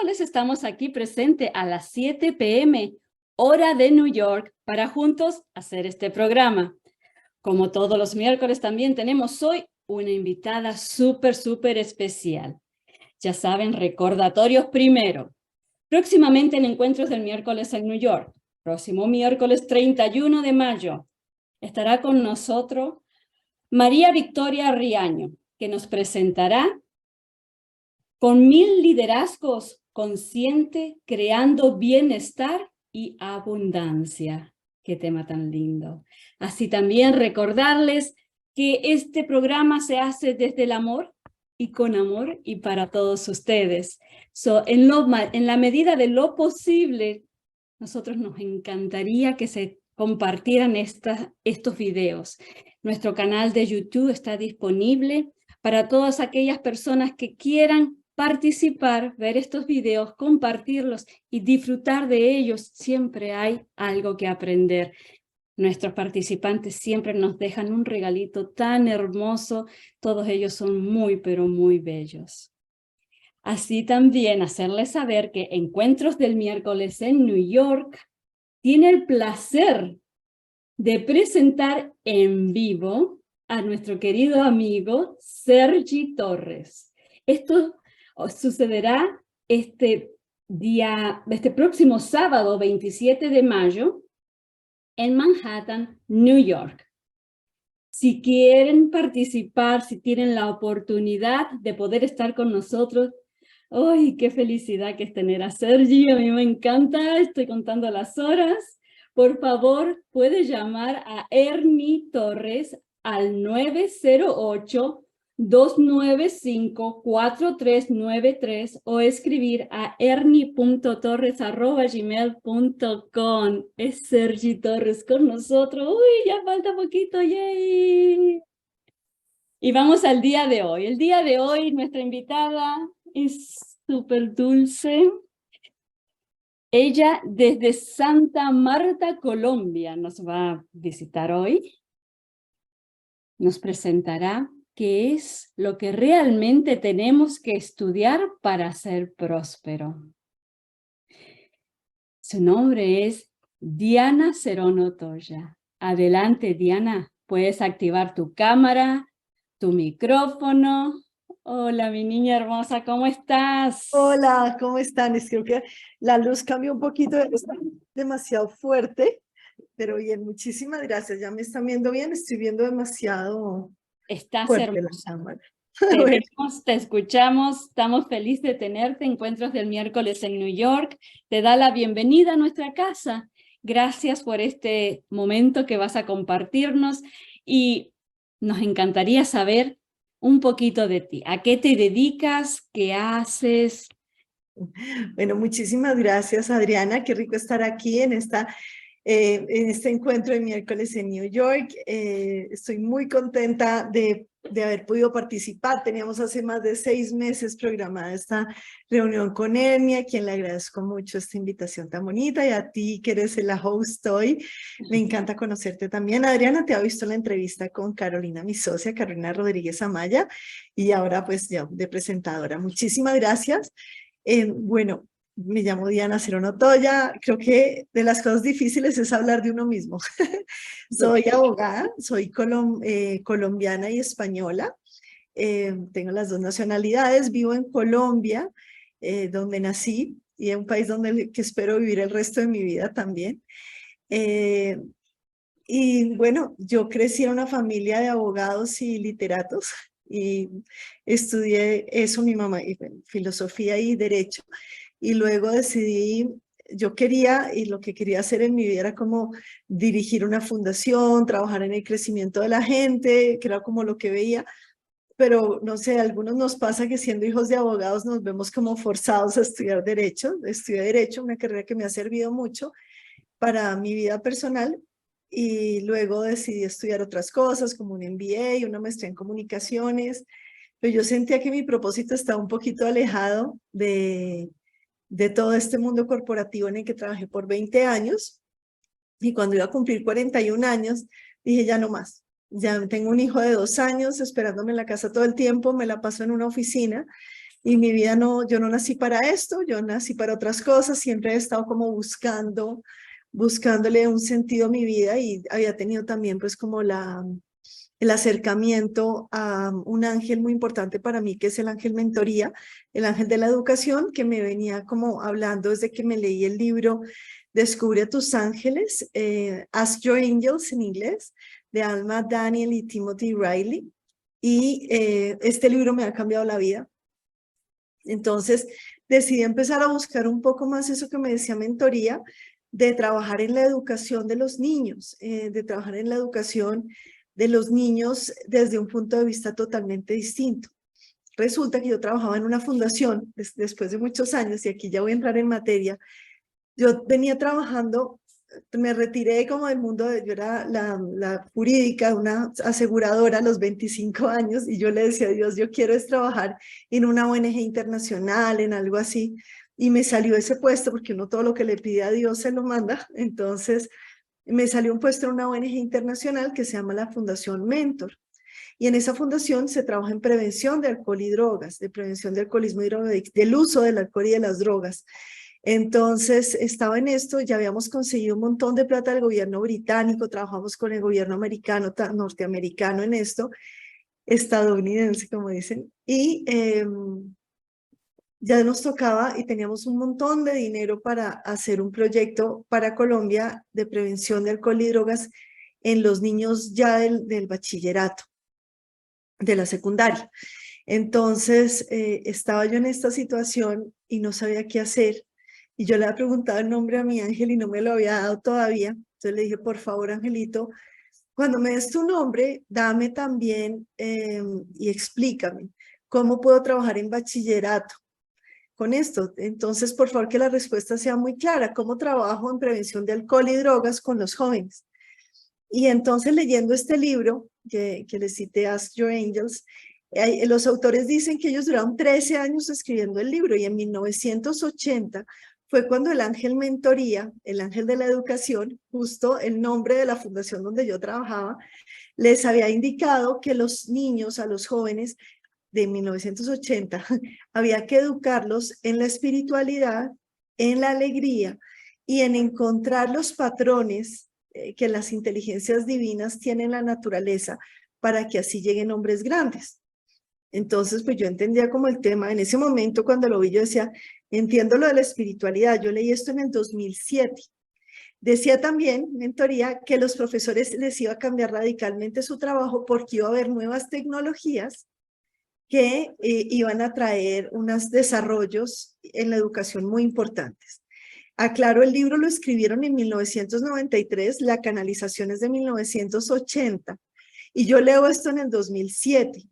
miércoles estamos aquí presente a las 7 p.m., hora de New York, para juntos hacer este programa. Como todos los miércoles también tenemos hoy una invitada súper especial. Ya saben, recordatorios primero. Próximamente en Encuentros del Miércoles en New York, próximo miércoles 31 de mayo, estará con nosotros María Victoria Riaño, que nos presentará con 1000 liderazgos consciente, creando bienestar y abundancia. Qué tema tan lindo. Así también recordarles que este programa se hace desde el amor y con amor y para todos ustedes. En la medida de lo posible, nosotros nos encantaría que se compartieran estos videos. Nuestro canal de YouTube está disponible para todas aquellas personas que quieran participar, ver estos videos, compartirlos y disfrutar de ellos. Siempre hay algo que aprender. Nuestros participantes siempre nos dejan un regalito tan hermoso. Todos ellos son muy, pero muy bellos. Así también hacerles saber que Encuentros del Miércoles en New York tiene el placer de presentar en vivo a nuestro querido amigo Sergi Torres. Esto sucederá este próximo sábado 27 de mayo en Manhattan, New York. Si quieren participar, si tienen la oportunidad de poder estar con nosotros, ¡ay, qué felicidad que es tener a Sergi! A mí me encanta, estoy contando las horas. Por favor, puede llamar a Ernie Torres al 908-295-4393 o escribir a ernie.torres@gmail.com. Es Sergi Torres con nosotros. ¡Uy, ya falta poquito! ¡Yay! Y vamos al día de hoy. El día de hoy nuestra invitada es súper dulce. Ella desde Santa Marta, Colombia, nos va a visitar hoy. Nos presentará qué es lo que realmente tenemos que estudiar para ser próspero. Su nombre es Diana Cerón Otoya. Adelante, Diana. Puedes activar tu cámara, tu micrófono. Hola, mi niña hermosa, ¿cómo estás? Hola, ¿cómo están? Creo que la luz cambió un poquito, está demasiado fuerte, pero bien, muchísimas gracias. ¿Ya me están viendo bien? Estoy viendo demasiado Estás fuerte la hermosa. cámara. Te Bueno, vemos, te escuchamos, estamos felices de tenerte. Encuentros del miércoles en New York. Te da la bienvenida a nuestra casa. Gracias por este momento que vas a compartirnos y nos encantaría saber un poquito de ti. ¿A qué te dedicas? ¿Qué haces? bueno, muchísimas gracias, Adriana. Qué rico estar aquí en este encuentro de miércoles en New York. Estoy muy contenta de haber podido participar. Teníamos hace más de 6 meses programada esta reunión con Ernie, a quien le agradezco mucho esta invitación tan bonita, y a ti que eres la host hoy. Me encanta conocerte también. Adriana, te ha visto la entrevista con Carolina, mi socia, Carolina Rodríguez Amaya, y ahora pues ya de presentadora. Muchísimas gracias. Bueno, me llamo Diana Cerón Otoya. Creo que de las cosas difíciles es hablar de uno mismo. Soy abogada, soy colombiana y española. Tengo las 2 nacionalidades. Vivo en Colombia, donde nací, y en un país que espero vivir el resto de mi vida también. Y bueno, yo crecí en una familia de abogados y literatos y estudié eso, mi mamá, y, bueno, filosofía y derecho. Y luego decidí, yo quería, y lo que quería hacer en mi vida era como dirigir una fundación, trabajar en el crecimiento de la gente, que era como lo que veía. Pero no sé, a algunos nos pasa que siendo hijos de abogados nos vemos como forzados a estudiar derecho. Estudié derecho, una carrera que me ha servido mucho para mi vida personal, y luego decidí estudiar otras cosas como un MBA, una maestría en comunicaciones, pero yo sentía que mi propósito estaba un poquito alejado de todo este mundo corporativo en el que trabajé por 20 años, y cuando iba a cumplir 41 años, dije ya no más. Ya tengo un hijo de 2 años esperándome en la casa todo el tiempo, me la paso en una oficina, y mi vida no, yo no nací para esto, yo nací para otras cosas, siempre he estado como buscándole un sentido a mi vida y había tenido también pues como el acercamiento a un ángel muy importante para mí, que es el ángel mentoría, el ángel de la educación, que me venía como hablando desde que me leí el libro Descubre a tus ángeles, Ask Your Angels en inglés, de Alma Daniel y Timothy Riley. Y este libro me ha cambiado la vida. Entonces decidí empezar a buscar un poco más eso que me decía mentoría, de trabajar en la educación de los niños, de trabajar en la educación de los niños desde un punto de vista totalmente distinto. Resulta que yo trabajaba en una fundación después de muchos años, y aquí ya voy a entrar en materia. Yo venía trabajando, me retiré como del mundo, yo era la jurídica, una aseguradora a los 25 años, y yo le decía a Dios, yo quiero es trabajar en una ONG internacional, en algo así, y me salió ese puesto, porque uno todo lo que le pide a Dios se lo manda. Entonces me salió un puesto en una ONG internacional que se llama la Fundación Mentor, y en esa fundación se trabaja en prevención de alcohol y drogas, de prevención de alcoholismo y drogadicción, del uso del alcohol y de las drogas. Entonces estaba en esto, ya habíamos conseguido un montón de plata del gobierno británico, trabajamos con el gobierno americano, norteamericano en esto, estadounidense como dicen, y ya nos tocaba y teníamos un montón de dinero para hacer un proyecto para Colombia de prevención de alcohol y drogas en los niños ya del bachillerato, de la secundaria. Entonces estaba yo en esta situación y no sabía qué hacer. Y yo le había preguntado el nombre a mi ángel y no me lo había dado todavía. Entonces le dije, por favor, angelito, cuando me des tu nombre, dame también y explícame cómo puedo trabajar en bachillerato con esto. Entonces, por favor, que la respuesta sea muy clara. ¿Cómo trabajo en prevención de alcohol y drogas con los jóvenes? Y entonces, leyendo este libro que les cité, Ask Your Angels, los autores dicen que ellos duraron 13 años escribiendo el libro, y en 1980 fue cuando el ángel mentoría, el ángel de la educación, justo el nombre de la fundación donde yo trabajaba, les había indicado que los niños, a los jóvenes de 1980, había que educarlos en la espiritualidad, en la alegría y en encontrar los patrones que las inteligencias divinas tienen en la naturaleza, para que así lleguen hombres grandes. Entonces, pues yo entendía como el tema, en ese momento cuando lo vi, yo decía, entiendo lo de la espiritualidad. Yo leí esto en el 2007. Decía también, en teoría, que los profesores les iba a cambiar radicalmente su trabajo, porque iba a haber nuevas tecnologías que iban a traer unos desarrollos en la educación muy importantes. Aclaro, el libro lo escribieron en 1993, la canalización es de 1980, y yo leo esto en el 2007,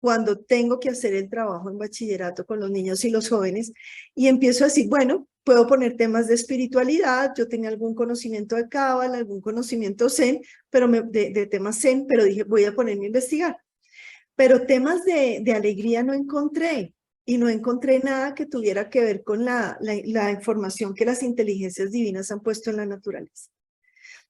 cuando tengo que hacer el trabajo en bachillerato con los niños y los jóvenes, y empiezo a decir, bueno, puedo poner temas de espiritualidad. Yo tenía algún conocimiento de Cábala, algún conocimiento Zen, pero de temas Zen, pero dije, voy a ponerme a investigar. Pero temas de alegría no encontré, y no encontré nada que tuviera que ver con la información que las inteligencias divinas han puesto en la naturaleza.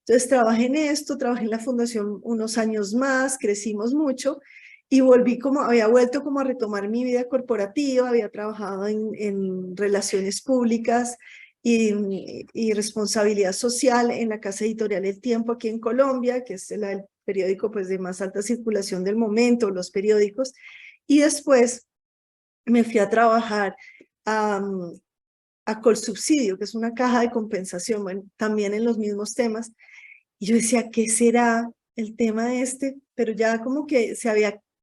Entonces trabajé en esto, trabajé en la fundación unos años más, crecimos mucho, y había vuelto como a retomar mi vida corporativa, había trabajado en relaciones públicas y responsabilidad social en la casa editorial El Tiempo aquí en Colombia, que es el periódico pues de más alta circulación del momento, los periódicos, y después me fui a trabajar a Colsubsidio, que es una caja de compensación, bueno, también en los mismos temas, y yo decía, ¿qué será el tema de este? Pero ya como que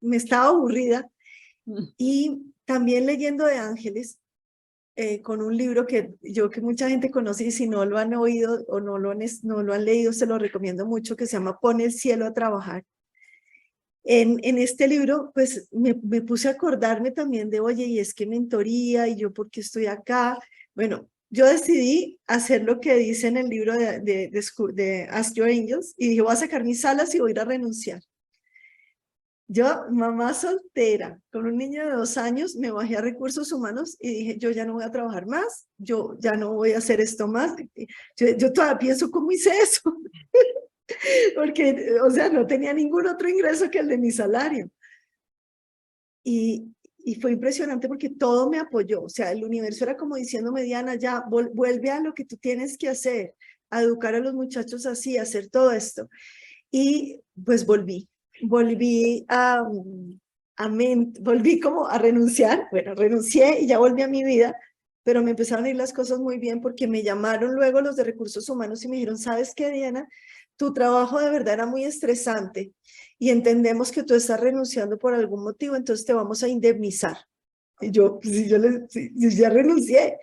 me estaba aburrida, y también leyendo de ángeles, con un libro que mucha gente conoce, y si no lo han oído o no lo han leído, se lo recomiendo mucho, que se llama Pone el cielo a trabajar. En este libro, pues me puse a acordarme también de, oye, y es que mentoría, y yo por qué estoy acá. Bueno, yo decidí hacer lo que dice en el libro de Ask Your Angels, y dije, voy a sacar mis alas y voy a ir a renunciar. Yo, mamá soltera, con un niño de 2 años, me bajé a recursos humanos y dije, yo ya no voy a trabajar más, yo ya no voy a hacer esto más. Yo todavía pienso cómo hice eso, porque, o sea, no tenía ningún otro ingreso que el de mi salario. Y y fue impresionante porque todo me apoyó. O sea, el universo era como diciéndome, Diana, ya vuelve a lo que tú tienes que hacer, a educar a los muchachos así, a hacer todo esto. Y pues volví volví como a renunciar. Bueno, renuncié y ya volví a mi vida, pero me empezaron a ir las cosas muy bien porque me llamaron luego los de recursos humanos y me dijeron, ¿sabes qué, Diana? Tu trabajo de verdad era muy estresante y entendemos que tú estás renunciando por algún motivo, entonces te vamos a indemnizar. Y yo, pues, si ya renuncié.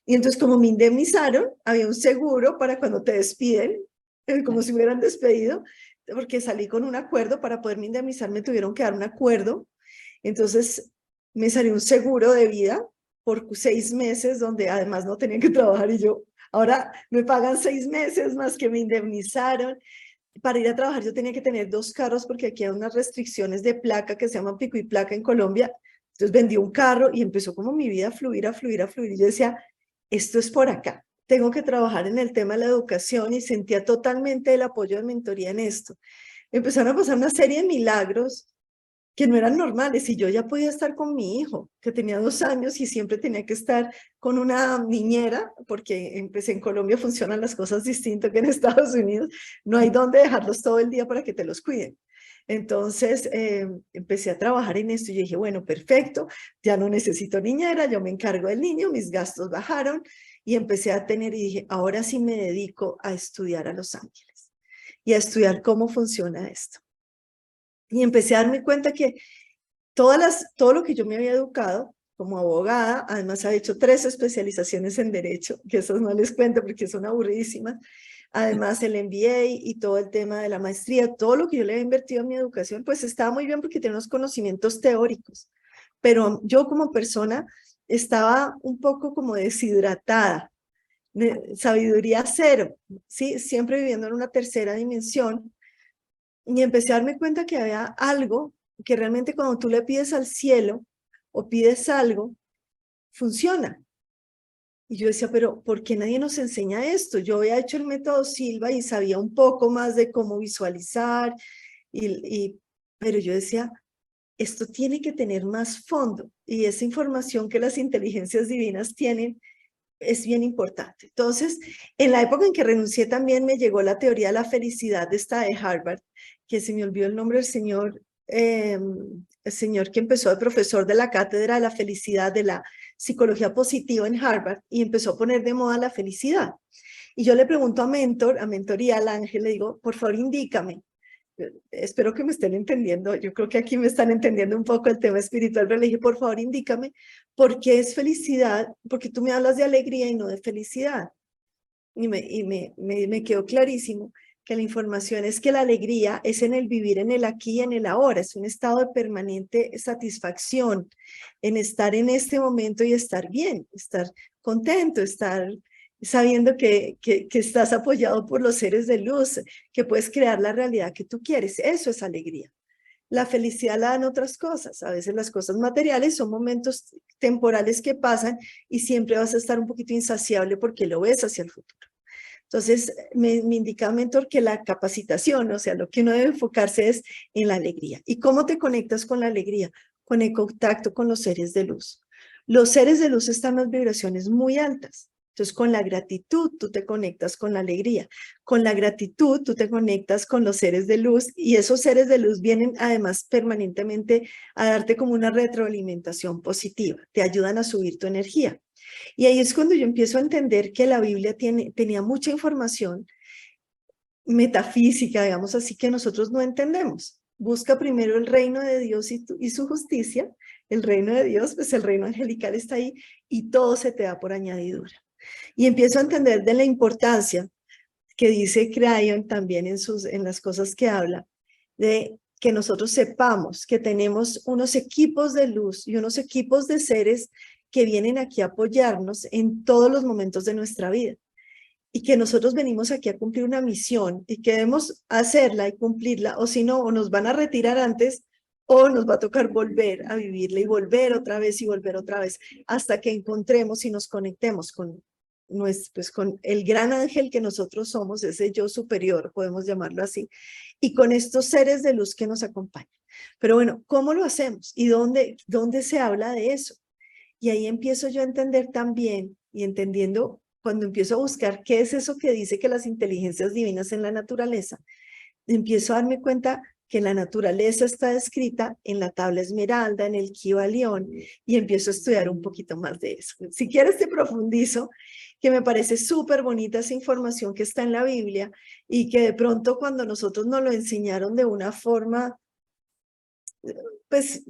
Y entonces como me indemnizaron, había un seguro para cuando te despiden, como si me hubieran despedido, porque salí con un acuerdo. Para poderme indemnizar me tuvieron que dar un acuerdo. Entonces me salió un seguro de vida por 6 meses, donde además no tenía que trabajar y yo, ahora me pagan 6 meses más que me indemnizaron. Para ir a trabajar yo tenía que tener 2 carros porque aquí hay unas restricciones de placa que se llaman pico y placa en Colombia. Entonces vendí un carro y empezó como mi vida a fluir, a fluir, a fluir. Y yo decía, esto es por acá. Tengo que trabajar en el tema de la educación y sentía totalmente el apoyo de mentoría en esto. Empezaron a pasar una serie de milagros que no eran normales y yo ya podía estar con mi hijo, que tenía 2 años y siempre tenía que estar con una niñera, porque pues, en Colombia funcionan las cosas distinto que en Estados Unidos. No hay dónde dejarlos todo el día para que te los cuiden. Entonces empecé a trabajar en esto y yo dije, bueno, perfecto, ya no necesito niñera, yo me encargo del niño, mis gastos bajaron y empecé a tener y dije, ahora sí me dedico a estudiar a Los Ángeles y a estudiar cómo funciona esto. Y empecé a darme cuenta que todo lo que yo me había educado como abogada, además ha hecho 3 especializaciones en Derecho, que esas no les cuento porque son aburridísimas, además el MBA y todo el tema de la maestría, todo lo que yo le había invertido en mi educación, pues estaba muy bien porque tenía unos conocimientos teóricos, pero yo como persona estaba un poco como deshidratada, de sabiduría cero, ¿sí? Siempre viviendo en una tercera dimensión, y empecé a darme cuenta que había algo que realmente cuando tú le pides al cielo o pides algo, funciona. Y yo decía, pero ¿por qué nadie nos enseña esto? Yo había hecho el método Silva y sabía un poco más de cómo visualizar, pero yo decía, esto tiene que tener más fondo y esa información que las inteligencias divinas tienen es bien importante. Entonces, en la época en que renuncié también me llegó la teoría de la felicidad de esta de Harvard, que se me olvidó el nombre del señor, el señor que empezó de profesor de la cátedra de la felicidad de la psicología positiva en Harvard y empezó a poner de moda la felicidad. Y yo le pregunto a mentoría, al ángel, le digo, por favor, indícame. Espero que me estén entendiendo. Yo creo que aquí me están entendiendo un poco el tema espiritual, pero le dije, por favor, indícame por qué es felicidad, porque tú me hablas de alegría y no de felicidad. Y me quedó clarísimo que la información es que la alegría es en el vivir en el aquí y en el ahora, es un estado de permanente satisfacción, en estar en este momento y estar bien, estar contento, estar sabiendo que estás apoyado por los seres de luz, que puedes crear la realidad que tú quieres. Eso es alegría. La felicidad la dan otras cosas. A veces las cosas materiales son momentos temporales que pasan y siempre vas a estar un poquito insaciable porque lo ves hacia el futuro. Entonces, me indica mentor que la capacitación, o sea, lo que uno debe enfocarse es en la alegría. ¿Y cómo te conectas con la alegría? Con el contacto con los seres de luz. Los seres de luz están en las vibraciones muy altas. Entonces, con la gratitud, tú te conectas con la alegría. Con la gratitud, tú te conectas con los seres de luz y esos seres de luz vienen además permanentemente a darte como una retroalimentación positiva. Te ayudan a subir tu energía. Y ahí es cuando yo empiezo a entender que la Biblia tenía mucha información metafísica, digamos así, que nosotros no entendemos. Busca primero el reino de Dios y su justicia. El reino de Dios, pues el reino angelical está ahí y todo se te da por añadidura. Y empiezo a entender de la importancia que dice Crayon también en las cosas que habla, de que nosotros sepamos que tenemos unos equipos de luz y unos equipos de seres que vienen aquí a apoyarnos en todos los momentos de nuestra vida. Y que nosotros venimos aquí a cumplir una misión y que debemos hacerla y cumplirla, o si no, o nos van a retirar antes, o nos va a tocar volver a vivirla y volver otra vez y volver otra vez, hasta que encontremos y nos conectemos con pues con el gran ángel que nosotros somos, ese yo superior, podemos llamarlo así, y con estos seres de luz que nos acompañan. Pero bueno, ¿cómo lo hacemos? ¿Y dónde se habla de eso? Y ahí empiezo yo a entender también, y entendiendo cuando empiezo a buscar qué es eso que dice que las inteligencias divinas en la naturaleza, empiezo a darme cuenta que la naturaleza está descrita en la tabla esmeralda, en el Kybalión, y empiezo a estudiar un poquito más de eso. Si quieres te profundizo, que me parece súper bonita esa información que está en la Biblia, y que de pronto cuando nosotros nos lo enseñaron de una forma, pues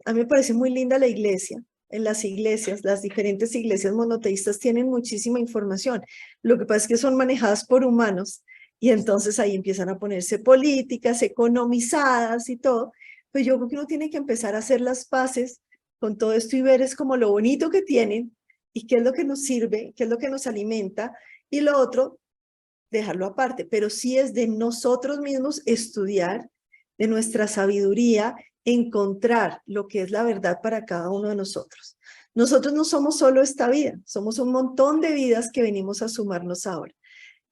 a mí me parece muy linda la iglesia. En las iglesias, las diferentes iglesias monoteístas tienen muchísima información. Lo que pasa es que son manejadas por humanos y entonces ahí empiezan a ponerse políticas economizadas y todo. Pues yo creo que uno tiene que empezar a hacer las paces con todo esto y ver es como lo bonito que tienen y qué es lo que nos sirve, qué es lo que nos alimenta, y lo otro, dejarlo aparte. Pero sí es de nosotros mismos estudiar, de nuestra sabiduría, encontrar lo que es la verdad para cada uno de nosotros. Nosotros no somos solo esta vida, somos un montón de vidas que venimos a sumarnos ahora.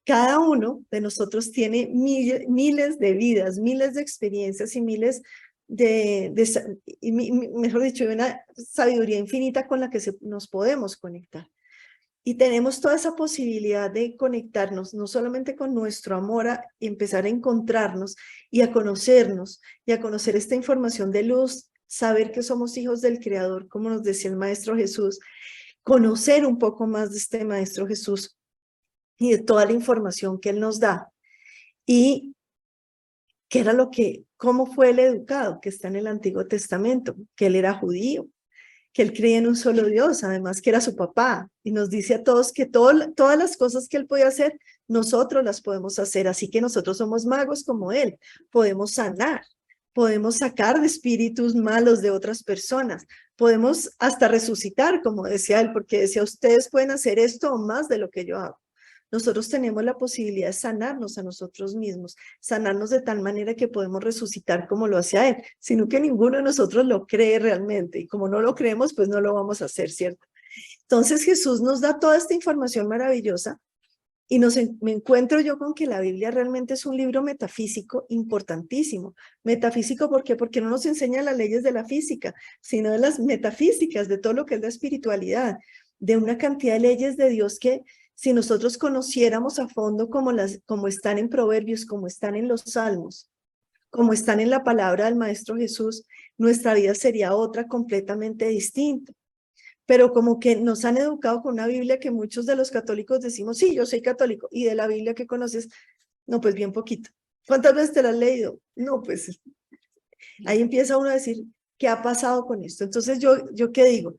Cada uno de nosotros tiene miles de vidas, miles de experiencias y miles mejor dicho, una sabiduría infinita con la que nos podemos conectar. Y tenemos toda esa posibilidad de conectarnos, no solamente con nuestro amor, y empezar a encontrarnos y a conocernos y a conocer esta información de luz, saber que somos hijos del Creador, como nos decía el Maestro Jesús, conocer un poco más de este Maestro Jesús y de toda la información que Él nos da. Y qué era cómo fue Él educado, que está en el Antiguo Testamento, que Él era judío, que Él creía en un solo Dios, además que era su papá, y nos dice a todos que todas las cosas que Él podía hacer, nosotros las podemos hacer, así que nosotros somos magos como Él, podemos sanar, podemos sacar de espíritus malos de otras personas, podemos hasta resucitar, como decía Él, porque decía, ustedes pueden hacer esto o más de lo que yo hago. Nosotros tenemos la posibilidad de sanarnos a nosotros mismos, sanarnos de tal manera que podemos resucitar como lo hacía Él, sino que ninguno de nosotros lo cree realmente, y como no lo creemos, pues no lo vamos a hacer, ¿cierto? Entonces Jesús nos da toda esta información maravillosa y me encuentro yo con que la Biblia realmente es un libro metafísico importantísimo. Metafísico, ¿por qué? Porque no nos enseña las leyes de la física, sino de las metafísicas, de todo lo que es la espiritualidad, de una cantidad de leyes de Dios que si nosotros conociéramos a fondo como están en Proverbios, como están en los Salmos, como están en la palabra del Maestro Jesús, nuestra vida sería otra completamente distinta. Pero como que nos han educado con una Biblia que muchos de los católicos decimos, sí, yo soy católico, y de la Biblia que conoces, no, pues bien poquito. ¿Cuántas veces te la has leído? No, pues ahí empieza uno a decir, ¿qué ha pasado con esto? Entonces yo ¿qué digo?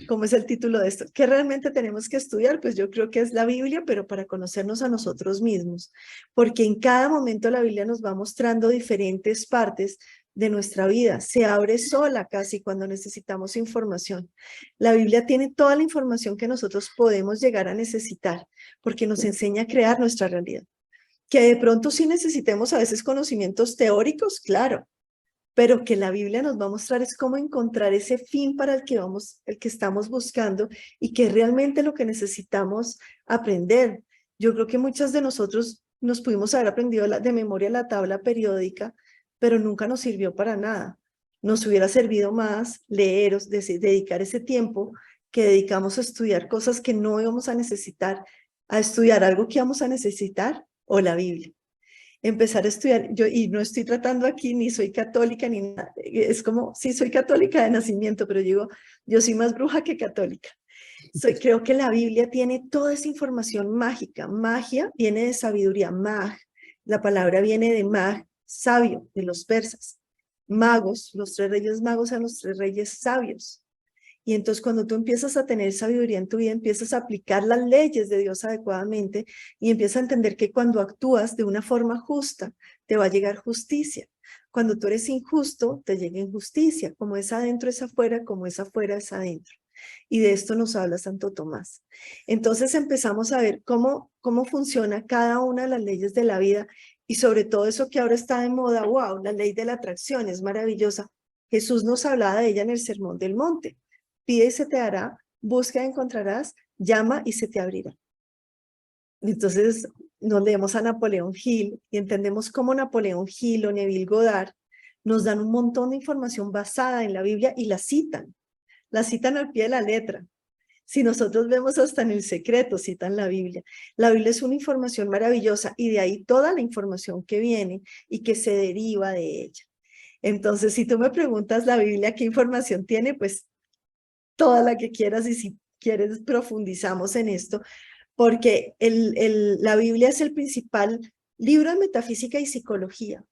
¿Cómo es el título de esto? ¿Qué realmente tenemos que estudiar? Pues yo creo que es la Biblia, pero para conocernos a nosotros mismos, porque en cada momento la Biblia nos va mostrando diferentes partes de nuestra vida. Se abre sola casi cuando necesitamos información. La Biblia tiene toda la información que nosotros podemos llegar a necesitar, porque nos enseña a crear nuestra realidad. Que de pronto sí necesitemos a veces conocimientos teóricos, claro, pero que la Biblia nos va a mostrar es cómo encontrar ese fin para el que estamos buscando y que es realmente lo que necesitamos aprender. Yo creo que muchas de nosotros nos pudimos haber aprendido de memoria la tabla periódica, pero nunca nos sirvió para nada. Nos hubiera servido más leer, dedicar ese tiempo que dedicamos a estudiar cosas que no íbamos a necesitar, a estudiar algo que íbamos a necesitar, o la Biblia. Empezar a estudiar, y no estoy tratando aquí, ni soy católica, ni nada, es como, sí, soy católica de nacimiento, pero digo, yo soy más bruja que católica. Creo que la Biblia tiene toda esa información mágica. Magia viene de sabiduría, mag, la palabra viene de mag, sabio, de los persas. Magos, los tres reyes magos son los tres reyes sabios. Y entonces cuando tú empiezas a tener sabiduría en tu vida, empiezas a aplicar las leyes de Dios adecuadamente y empiezas a entender que cuando actúas de una forma justa, te va a llegar justicia. Cuando tú eres injusto, te llega injusticia. Como es adentro es afuera, como es afuera es adentro. Y de esto nos habla Santo Tomás. Entonces empezamos a ver cómo funciona cada una de las leyes de la vida y sobre todo eso que ahora está de moda, wow, la ley de la atracción es maravillosa. Jesús nos hablaba de ella en el Sermón del Monte. Pide y se te dará, busca y encontrarás, llama y se te abrirá. Entonces nos leemos a Napoleón Hill y entendemos cómo Napoleón Hill o Neville Goddard nos dan un montón de información basada en la Biblia y la citan al pie de la letra. Si nosotros vemos hasta en El Secreto, citan la Biblia. La Biblia es una información maravillosa y de ahí toda la información que viene y que se deriva de ella. Entonces, si tú me preguntas la Biblia, ¿qué información tiene? Pues toda la que quieras y si quieres profundizamos en esto, porque la Biblia es el principal libro de metafísica y psicología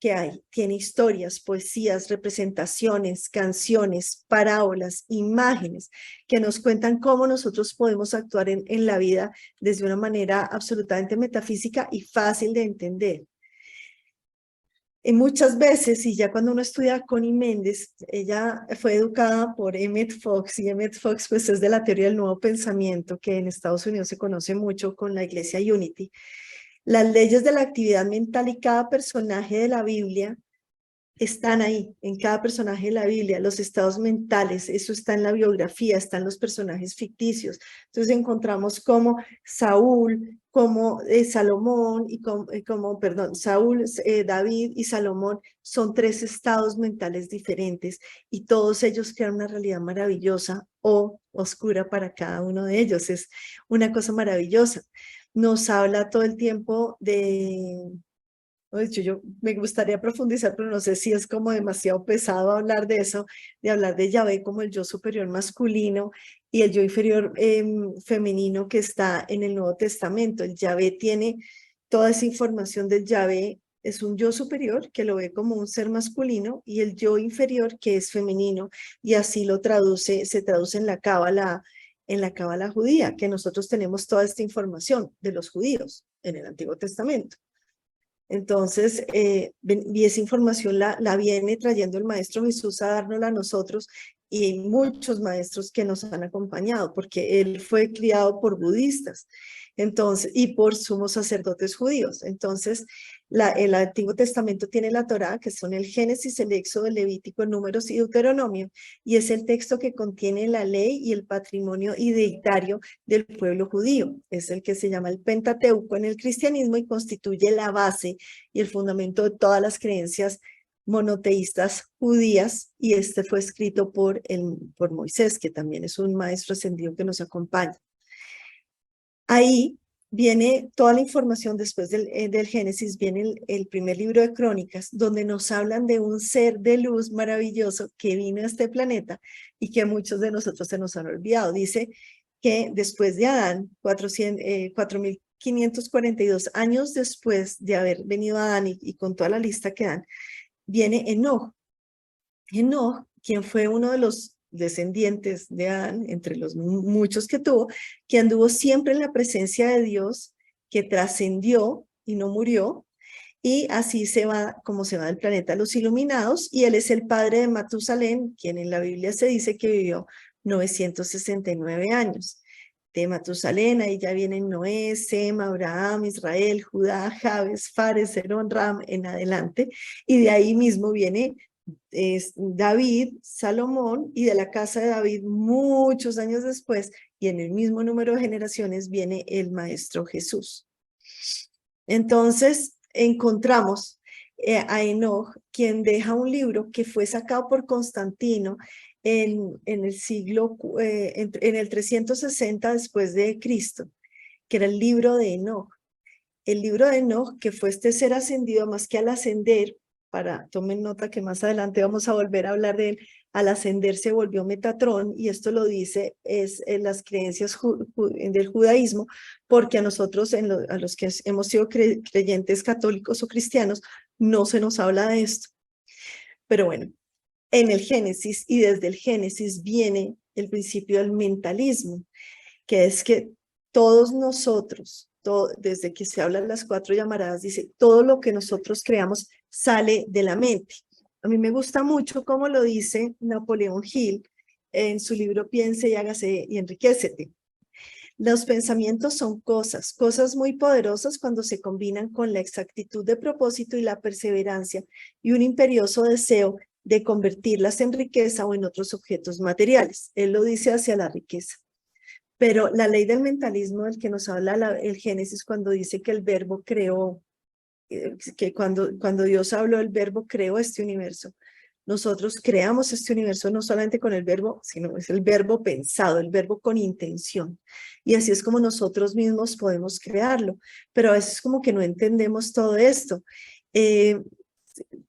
que hay. Tiene historias, poesías, representaciones, canciones, parábolas, imágenes que nos cuentan cómo nosotros podemos actuar en la vida desde una manera absolutamente metafísica y fácil de entender. Y muchas veces, y ya cuando uno estudia a Connie Méndez, ella fue educada por Emmett Fox, y Emmett Fox pues es de la teoría del nuevo pensamiento, que en Estados Unidos se conoce mucho con la iglesia Unity. Las leyes de la actividad mental y cada personaje de la Biblia están ahí, en cada personaje de la Biblia, los estados mentales, eso está en la biografía, están los personajes ficticios. Entonces encontramos como Saúl, como Salomón, Saúl, David y Salomón son tres estados mentales diferentes y todos ellos crean una realidad maravillosa o oscura para cada uno de ellos. Es una cosa maravillosa. Nos habla todo el tiempo de... De hecho, yo me gustaría profundizar, pero no sé si es como demasiado pesado hablar de eso, de hablar de Yahvé como el yo superior masculino y el yo inferior femenino que está en el Nuevo Testamento. El Yahvé tiene toda esa información del Yahvé, es un yo superior que lo ve como un ser masculino y el yo inferior que es femenino y así se traduce en la cábala judía, que nosotros tenemos toda esta información de los judíos en el Antiguo Testamento. Entonces, y esa información la viene trayendo el Maestro Jesús a dárnosla a nosotros y muchos maestros que nos han acompañado, porque él fue criado por budistas entonces, y por sumos sacerdotes judíos. Entonces, el Antiguo Testamento tiene la Torá, que son el Génesis, el Éxodo, el Levítico, el Números y Deuteronomio, y es el texto que contiene la ley y el patrimonio identitario del pueblo judío. Es el que se llama el Pentateuco en el cristianismo y constituye la base y el fundamento de todas las creencias monoteístas judías, y este fue escrito por Moisés, que también es un maestro ascendido que nos acompaña. Ahí viene toda la información después del Génesis, viene el primer libro de Crónicas, donde nos hablan de un ser de luz maravilloso que vino a este planeta y que muchos de nosotros se nos han olvidado. Dice que después de Adán, 4.542 años después de haber venido Adán y con toda la lista que dan, viene Enoch. Enoch, quien fue uno de los descendientes de Adán, entre los muchos que tuvo, que anduvo siempre en la presencia de Dios, que trascendió y no murió, y así se va, como se va del planeta a los iluminados, y él es el padre de Matusalén, quien en la Biblia se dice que vivió 969 años. De Matusalén, ahí ya vienen Noé, Sem, Abraham, Israel, Judá, Jabes, Fares, Herón, Ram, en adelante, y de ahí mismo viene David, Salomón, y de la casa de David muchos años después, y en el mismo número de generaciones viene el Maestro Jesús. Entonces encontramos a Enoch, quien deja un libro que fue sacado por Constantino en el siglo, en el 360 después de Cristo, que era el libro de Enoch. El libro de Enoch, que fue este ser ascendido, más que al ascender, tomen nota que más adelante vamos a volver a hablar de él, al ascender se volvió Metatrón, y esto lo dice en las creencias del judaísmo, porque a nosotros, a los que hemos sido creyentes católicos o cristianos, no se nos habla de esto. Pero bueno, en el Génesis y desde el Génesis viene el principio del mentalismo, que es que todos nosotros, desde que se hablan las 4 llamaradas, dice, todo lo que nosotros creamos sale de la mente. A mí me gusta mucho cómo lo dice Napoleón Hill en su libro Piense y hágase y enriquécete. Los pensamientos son cosas muy poderosas cuando se combinan con la exactitud de propósito y la perseverancia y un imperioso deseo de convertirlas en riqueza o en otros objetos materiales. Él lo dice hacia la riqueza. Pero la ley del mentalismo del que nos habla el Génesis cuando dice que el verbo creó, que cuando Dios habló, el verbo creó este universo. Nosotros creamos este universo no solamente con el verbo, sino es el verbo pensado, el verbo con intención. Y así es como nosotros mismos podemos crearlo. Pero a veces como que no entendemos todo esto.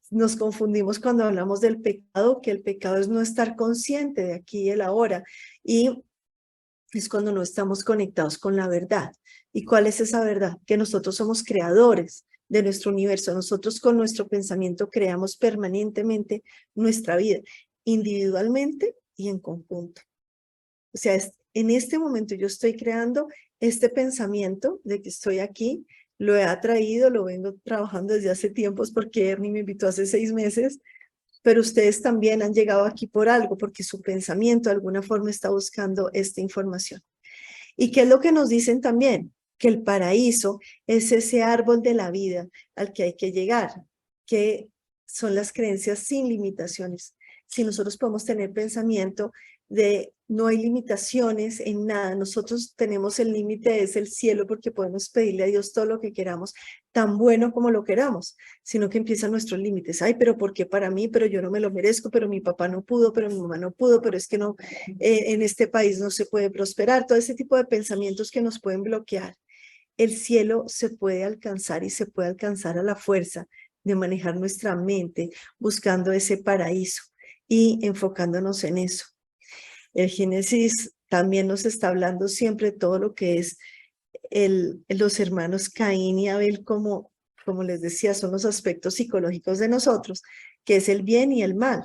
Nos confundimos cuando hablamos del pecado, que el pecado es no estar consciente de aquí y el ahora. Y es cuando no estamos conectados con la verdad. ¿Y cuál es esa verdad? Que nosotros somos creadores de nuestro universo. Nosotros con nuestro pensamiento creamos permanentemente nuestra vida, individualmente y en conjunto. O sea, en este momento yo estoy creando este pensamiento de que estoy aquí, lo he atraído, lo vengo trabajando desde hace tiempos porque Ernie me invitó hace 6 meses, pero ustedes también han llegado aquí por algo, porque su pensamiento de alguna forma está buscando esta información. ¿Y qué es lo que nos dicen también? Que el paraíso es ese árbol de la vida al que hay que llegar, que son las creencias sin limitaciones. Si nosotros podemos tener pensamiento de no hay limitaciones en nada, nosotros tenemos el límite, es el cielo, porque podemos pedirle a Dios todo lo que queramos, tan bueno como lo queramos, sino que empiezan nuestros límites. Ay, pero ¿por qué para mí? Pero yo no me lo merezco, pero mi papá no pudo, pero mi mamá no pudo, pero es que no, en este país no se puede prosperar, todo ese tipo de pensamientos que nos pueden bloquear. El cielo se puede alcanzar y se puede alcanzar a la fuerza de manejar nuestra mente buscando ese paraíso y enfocándonos en eso. El Génesis también nos está hablando siempre de todo lo que es los hermanos Caín y Abel, como les decía, son los aspectos psicológicos de nosotros, que es el bien y el mal.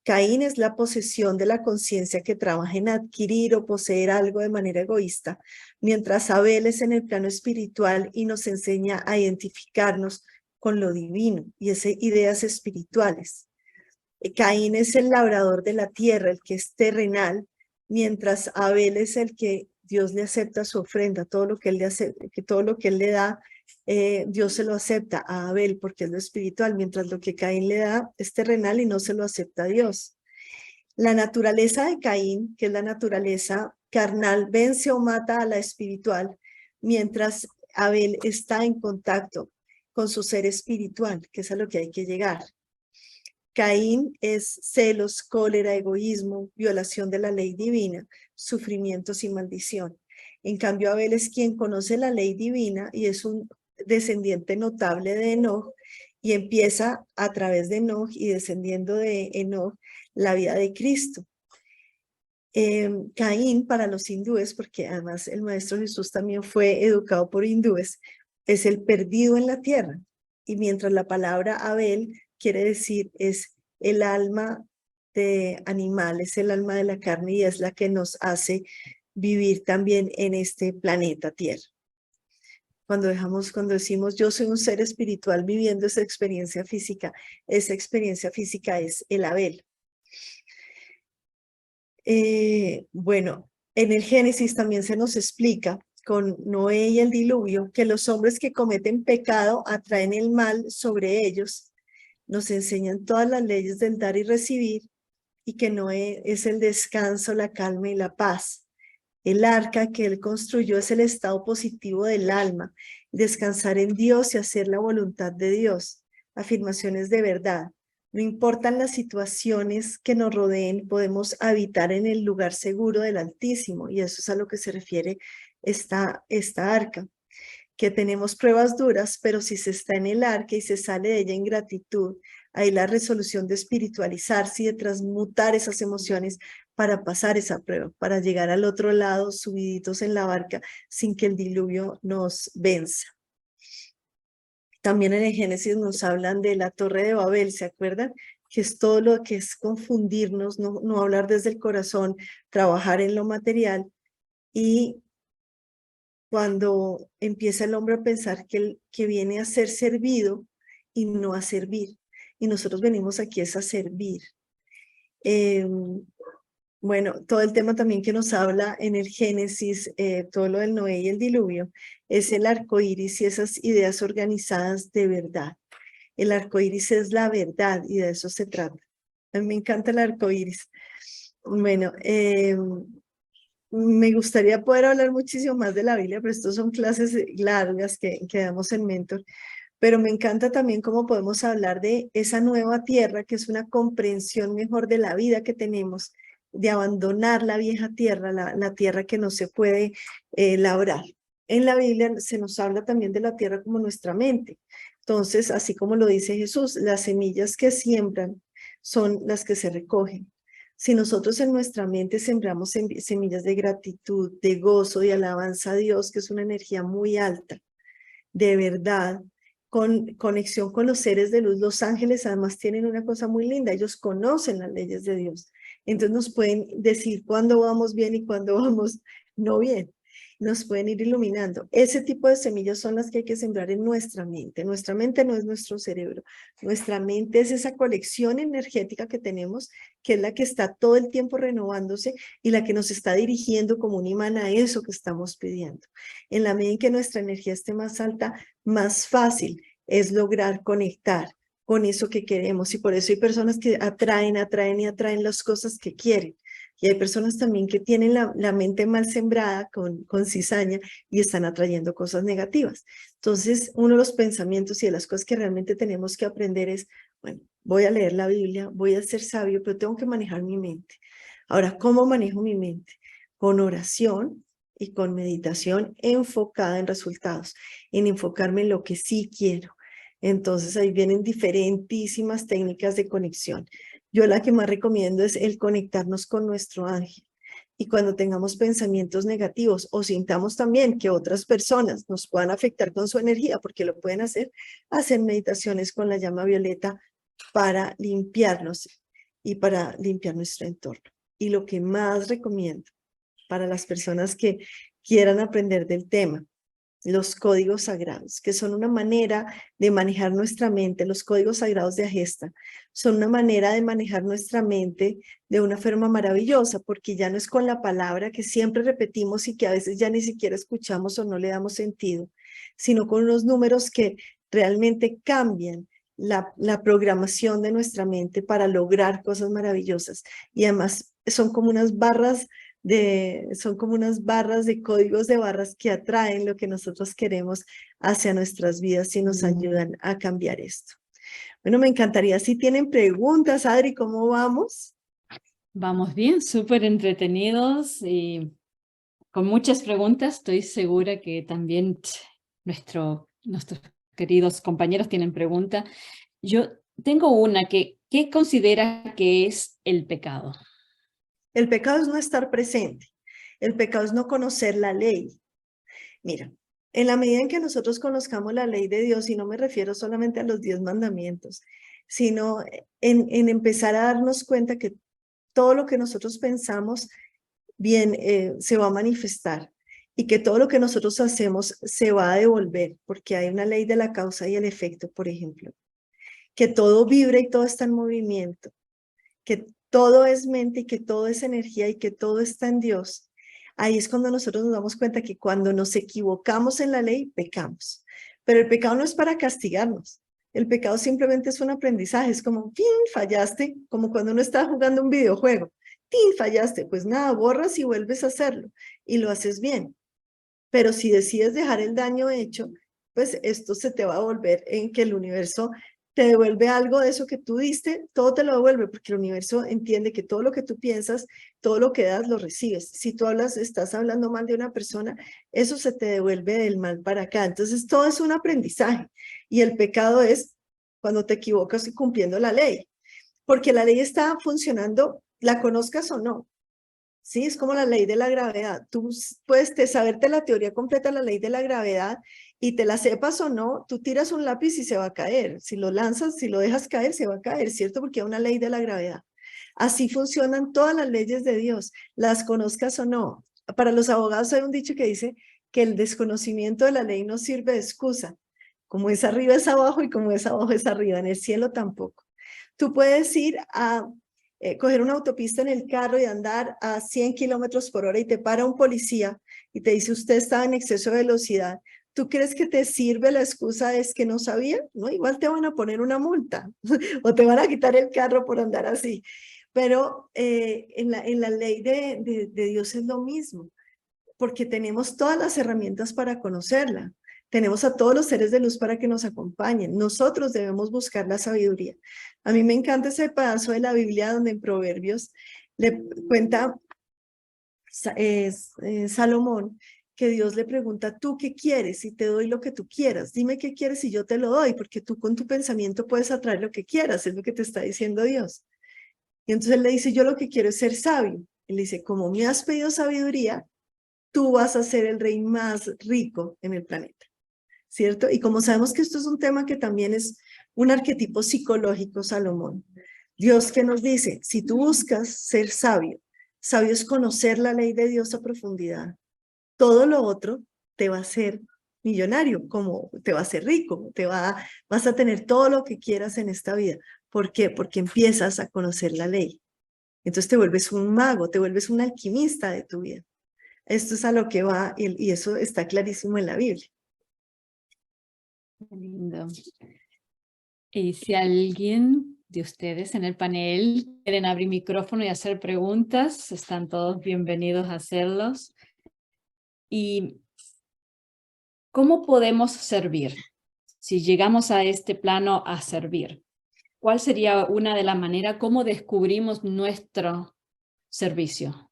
Caín es la posesión de la conciencia que trabaja en adquirir o poseer algo de manera egoísta, mientras Abel es en el plano espiritual y nos enseña a identificarnos con lo divino y esas ideas espirituales. Caín es el labrador de la tierra, el que es terrenal, mientras Abel es el que Dios le acepta su ofrenda, todo lo que él le hace, que todo lo que él le da, Dios se lo acepta a Abel porque es lo espiritual, mientras lo que Caín le da es terrenal y no se lo acepta a Dios. La naturaleza de Caín, que es la naturaleza carnal, vence o mata a la espiritual, mientras Abel está en contacto con su ser espiritual, que es a lo que hay que llegar. Caín es celos, cólera, egoísmo, violación de la ley divina, sufrimientos y maldición. En cambio, Abel es quien conoce la ley divina y es un descendiente notable de Enoch y empieza a través de Enoch y descendiendo de Enoch la vida de Cristo. Caín para los hindúes, porque además el Maestro Jesús también fue educado por hindúes, es el perdido en la tierra. Y mientras la palabra Abel quiere decir es el alma de animal, es el alma de la carne y es la que nos hace vivir también en este planeta Tierra. Cuando decimos yo soy un ser espiritual viviendo esa experiencia física es el Abel. Bueno, en el Génesis también se nos explica con Noé y el diluvio que los hombres que cometen pecado atraen el mal sobre ellos. Nos enseñan todas las leyes del dar y recibir y que Noé es el descanso, la calma y la paz. El arca que él construyó es el estado positivo del alma, descansar en Dios y hacer la voluntad de Dios. Afirmaciones de verdad. No importan las situaciones que nos rodeen, podemos habitar en el lugar seguro del Altísimo, y eso es a lo que se refiere esta arca, que tenemos pruebas duras, pero si se está en el arca y se sale de ella en gratitud, hay la resolución de espiritualizarse y de transmutar esas emociones para pasar esa prueba, para llegar al otro lado subiditos en la barca sin que el diluvio nos venza. También en el Génesis nos hablan de la Torre de Babel, ¿se acuerdan? Que es todo lo que es confundirnos, no hablar desde el corazón, trabajar en lo material. Y cuando empieza el hombre a pensar que viene a ser servido y no a servir. Y nosotros venimos aquí es a servir. Bueno, todo el tema también que nos habla en el Génesis, todo lo del Noé y el diluvio, es el arco iris y esas ideas organizadas de verdad. El arco iris es la verdad y de eso se trata. A mí me encanta el arco iris. Bueno, Me gustaría poder hablar muchísimo más de la Biblia, pero estos son clases largas que damos en Mentor. Pero me encanta también cómo podemos hablar de esa nueva tierra, que es una comprensión mejor de la vida que tenemos, de abandonar la vieja tierra, la tierra que no se puede labrar. En la Biblia se nos habla también de la tierra como nuestra mente. Entonces, así como lo dice Jesús, las semillas que siembran son las que se recogen. Si nosotros en nuestra mente sembramos semillas de gratitud, de gozo, de alabanza a Dios, que es una energía muy alta, de verdad, con conexión con los seres de luz. Los ángeles además tienen una cosa muy linda, ellos conocen las leyes de Dios, entonces nos pueden decir cuándo vamos bien y cuándo vamos no bien, nos pueden ir iluminando. Ese tipo de semillas son las que hay que sembrar en nuestra mente. Nuestra mente no es nuestro cerebro, nuestra mente es esa colección energética que tenemos, que es la que está todo el tiempo renovándose y la que nos está dirigiendo como un imán a eso que estamos pidiendo. En la medida en que nuestra energía esté más alta, más fácil es lograr conectar con eso que queremos. Y por eso hay personas que atraen las cosas que quieren. Y hay personas también que tienen la mente mal sembrada con cizaña y están atrayendo cosas negativas. Entonces, uno de los pensamientos y de las cosas que realmente tenemos que aprender es, bueno, voy a leer la Biblia, voy a ser sabio, pero tengo que manejar mi mente. Ahora, ¿cómo manejo mi mente? Con oración y con meditación enfocada en resultados, en enfocarme en lo que sí quiero. Entonces ahí vienen diferentísimas técnicas de conexión. Yo la que más recomiendo es el conectarnos con nuestro ángel. Y cuando tengamos pensamientos negativos o sintamos también que otras personas nos puedan afectar con su energía, porque lo pueden hacer, hacer meditaciones con la llama violeta para limpiarnos y para limpiar nuestro entorno. Y lo que más recomiendo para las personas que quieran aprender del tema, los códigos sagrados, que son una manera de manejar nuestra mente. Los códigos sagrados de Agesta son una manera de manejar nuestra mente de una forma maravillosa, porque ya no es con la palabra que siempre repetimos y que a veces ya ni siquiera escuchamos o no le damos sentido, sino con unos números que realmente cambian la programación de nuestra mente para lograr cosas maravillosas. Y además son como unas barras son como unas barras de códigos de barras que atraen lo que nosotros queremos hacia nuestras vidas y nos ayudan a cambiar esto. Bueno, me encantaría si tienen preguntas, Adri, ¿cómo vamos? Vamos bien, súper entretenidos y con muchas preguntas. Estoy segura que también nuestros queridos compañeros tienen preguntas. Yo tengo una ¿qué considera que es el pecado? El pecado es no estar presente. El pecado es no conocer la ley. Mira, en la medida en que nosotros conozcamos la ley de Dios, y no me refiero solamente a los 10 mandamientos, sino en empezar a darnos cuenta que todo lo que nosotros pensamos bien se va a manifestar y que todo lo que nosotros hacemos se va a devolver, porque hay una ley de la causa y el efecto, por ejemplo, que todo vibra y todo está en movimiento, que todo es mente y que todo es energía y que todo está en Dios. Ahí es cuando nosotros nos damos cuenta que cuando nos equivocamos en la ley, pecamos. Pero el pecado no es para castigarnos. El pecado simplemente es un aprendizaje. Es como, ¡pin! Fallaste, como cuando uno está jugando un videojuego. ¡Pin! Fallaste. Pues nada, borras y vuelves a hacerlo. Y lo haces bien. Pero si decides dejar el daño hecho, pues esto se te va a volver en que el universo te devuelve algo de eso que tú diste, todo te lo devuelve, porque el universo entiende que todo lo que tú piensas, todo lo que das, lo recibes. Si tú estás hablando mal de una persona, eso se te devuelve del mal para acá. Entonces, todo es un aprendizaje. Y el pecado es cuando te equivocas y cumpliendo la ley, porque la ley está funcionando, la conozcas o no. Sí, es como la ley de la gravedad. Tú puedes saberte la teoría completa de la ley de la gravedad y te la sepas o no, tú tiras un lápiz y se va a caer. Si lo lanzas, si lo dejas caer, se va a caer, ¿cierto? Porque hay una ley de la gravedad. Así funcionan todas las leyes de Dios, las conozcas o no. Para los abogados hay un dicho que dice que el desconocimiento de la ley no sirve de excusa. Como es arriba es abajo y como es abajo es arriba. En el cielo tampoco. Tú puedes ir a coger una autopista en el carro y andar a 100 kilómetros por hora y te para un policía y te dice usted estaba en exceso de velocidad. ¿Tú crees que te sirve la excusa es que no sabía? No, igual te van a poner una multa o te van a quitar el carro por andar así. pero en la ley de Dios es lo mismo, porque tenemos todas las herramientas para conocerla. Tenemos a todos los seres de luz para que nos acompañen. Nosotros debemos buscar la sabiduría. A mí me encanta ese pedazo de la Biblia donde en Proverbios le cuenta Salomón que Dios le pregunta, ¿tú qué quieres? Y te doy lo que tú quieras. Dime qué quieres y yo te lo doy, porque tú con tu pensamiento puedes atraer lo que quieras, es lo que te está diciendo Dios. Y entonces él le dice, yo lo que quiero es ser sabio. Él dice, como me has pedido sabiduría, tú vas a ser el rey más rico en el planeta, ¿cierto? Y como sabemos que esto es un tema que también es un arquetipo psicológico, Salomón, Dios que nos dice, si tú buscas ser sabio, sabio es conocer la ley de Dios a profundidad, todo lo otro te va a hacer millonario, como te va a hacer rico, vas a tener todo lo que quieras en esta vida. ¿Por qué? Porque empiezas a conocer la ley. Entonces te vuelves un mago, te vuelves un alquimista de tu vida. Esto es a lo que va y eso está clarísimo en la Biblia. Qué lindo. Y si alguien de ustedes en el panel quieren abrir micrófono y hacer preguntas, están todos bienvenidos a hacerlos. ¿Y cómo podemos servir? Si llegamos a este plano a servir, ¿cuál sería una de las maneras cómo descubrimos nuestro servicio?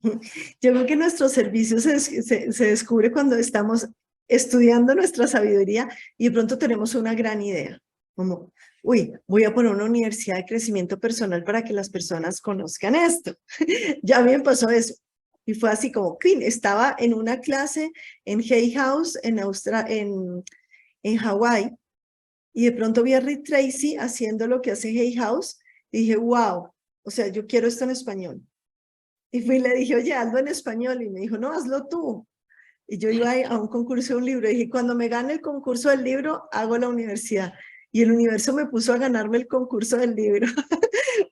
Yo creo que nuestro servicio se descubre cuando estamos estudiando nuestra sabiduría y de pronto tenemos una gran idea, como, uy, voy a poner una universidad de crecimiento personal para que las personas conozcan esto. Ya a mí me pasó eso. Y fue así como, estaba en una clase en Hay House en Hawái y de pronto vi a Rick Tracy haciendo lo que hace Hay House y dije, wow, o sea, yo quiero esto en español. Y fui y le dije, oye, hazlo en español. Y me dijo, no, hazlo tú. Y yo iba a un concurso de un libro. Y dije, cuando me gane el concurso del libro, hago la universidad. Y el universo me puso a ganarme el concurso del libro.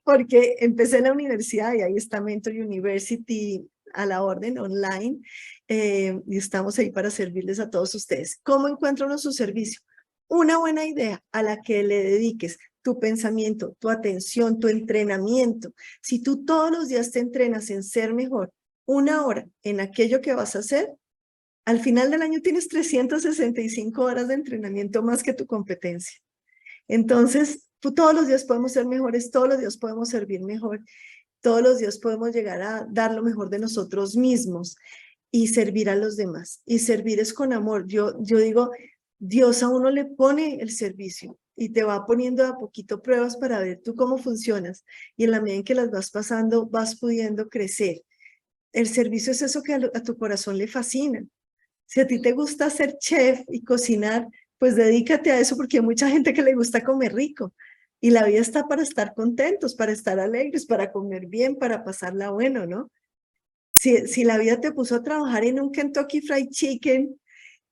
Porque empecé la universidad y ahí está Mentor University a la orden, online. Y estamos ahí para servirles a todos ustedes. ¿Cómo encuentra uno su servicio? Una buena idea a la que le dediques tu pensamiento, tu atención, tu entrenamiento. Si tú todos los días te entrenas en ser mejor, 1 hora en aquello que vas a hacer, al final del año tienes 365 horas de entrenamiento más que tu competencia. Entonces, todos los días podemos ser mejores, todos los días podemos servir mejor, todos los días podemos llegar a dar lo mejor de nosotros mismos y servir a los demás. Y servir es con amor. Yo digo, Dios a uno le pone el servicio y te va poniendo a poquito pruebas para ver tú cómo funcionas. Y en la medida en que las vas pasando, vas pudiendo crecer. El servicio es eso que a tu corazón le fascina. Si a ti te gusta ser chef y cocinar, pues dedícate a eso porque hay mucha gente que le gusta comer rico. Y la vida está para estar contentos, para estar alegres, para comer bien, para pasarla bueno, ¿no? Si la vida te puso a trabajar en un Kentucky Fried Chicken,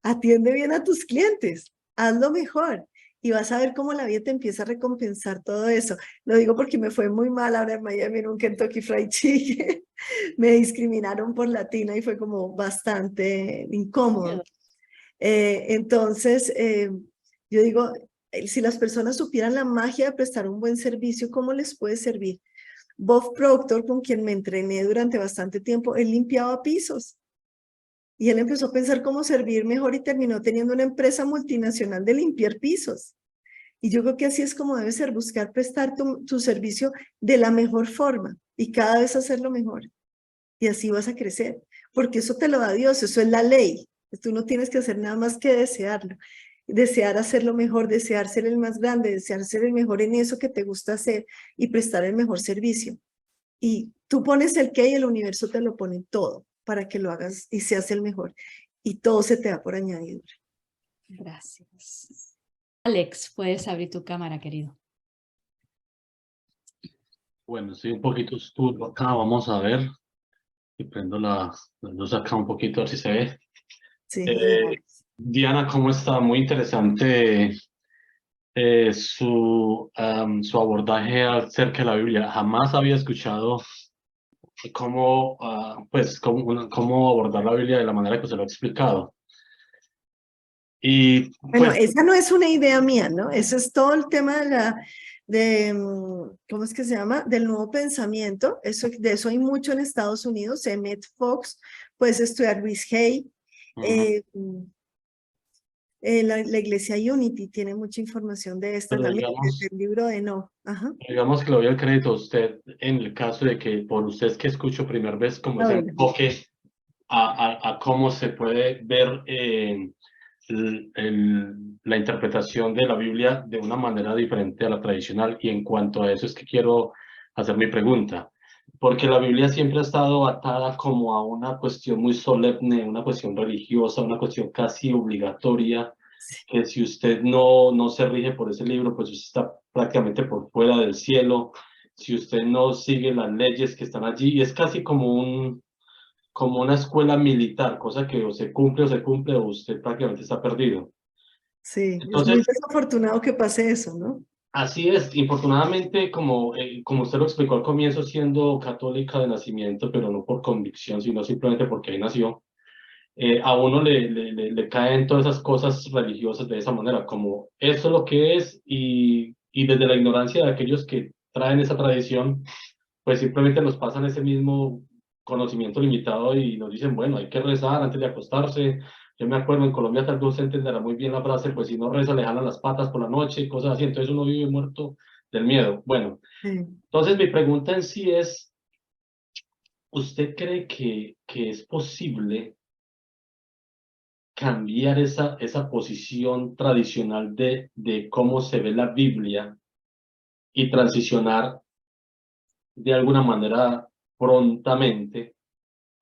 atiende bien a tus clientes, hazlo mejor y vas a ver cómo la vida te empieza a recompensar todo eso. Lo digo porque me fue muy mal ahora en Miami en un Kentucky Fried Chicken. Me discriminaron por latina y fue como bastante incómodo. Entonces, yo digo, si las personas supieran la magia de prestar un buen servicio, ¿cómo les puede servir? Bob Proctor, con quien me entrené durante bastante tiempo, él limpiaba pisos. Y él empezó a pensar cómo servir mejor y terminó teniendo una empresa multinacional de limpiar pisos. Y yo creo que así es como debe ser, buscar prestar tu servicio de la mejor forma y cada vez hacerlo mejor. Y así vas a crecer, porque eso te lo da Dios, eso es la ley. Tú no tienes que hacer nada más que desearlo. Desear hacerlo mejor, desear ser el más grande, desear ser el mejor en eso que te gusta hacer y prestar el mejor servicio. Y tú pones el qué y el universo te lo pone todo para que lo hagas y seas el mejor. Y todo se te da por añadidura. Gracias. Alex, puedes abrir tu cámara, querido. Bueno, estoy un poquito oscuro acá, vamos a ver. Y prendo la luz acá un poquito, a ver si se ve. Sí. Diana, ¿cómo está? Muy interesante su abordaje acerca de la Biblia. Jamás había escuchado cómo, cómo abordar la Biblia de la manera que se lo ha explicado. Y Bueno, pues, esa no es una idea mía, ¿no? Eso es todo el tema ¿cómo es que se llama? Del nuevo pensamiento. De eso hay mucho en Estados Unidos. Emmett Fox, puedes estudiar Luis Hay. La iglesia Unity tiene mucha información de esta Pero también, digamos, del libro de No. Ajá. digamos que le doy el crédito a usted en el caso de que por usted es que escucho primera vez como ese Bueno, enfoque a cómo se puede ver la interpretación de la Biblia de una manera diferente a la tradicional. Y en cuanto a eso es que quiero hacer mi pregunta, porque la Biblia siempre ha estado atada como a una cuestión muy solemne, una cuestión religiosa, una cuestión casi obligatoria, que si usted no se rige por ese libro, pues usted está prácticamente por fuera del cielo. Si usted no sigue las leyes que están allí, y es casi como una escuela militar, cosa que o se cumple o usted prácticamente está perdido. sí, es muy Entonces, desafortunado que pase eso, ¿no? así es. Infortunadamente, como usted lo explicó al comienzo, siendo católica de nacimiento, pero no por convicción, sino simplemente porque ahí nació, a uno le caen todas esas cosas religiosas de esa manera, como eso es lo que es, y desde la ignorancia de aquellos que traen esa tradición, pues simplemente nos pasan ese mismo conocimiento limitado y nos dicen, bueno, hay que rezar antes de acostarse. Yo me acuerdo, en Colombia tal vez se entenderá muy bien la frase, pues si no reza le jalan las patas por la noche y cosas así, entonces uno vive muerto del miedo. Bueno, Sí. entonces mi pregunta en sí es, ¿usted cree que es posible cambiar esa posición tradicional de cómo se ve la Biblia y transicionar de alguna manera prontamente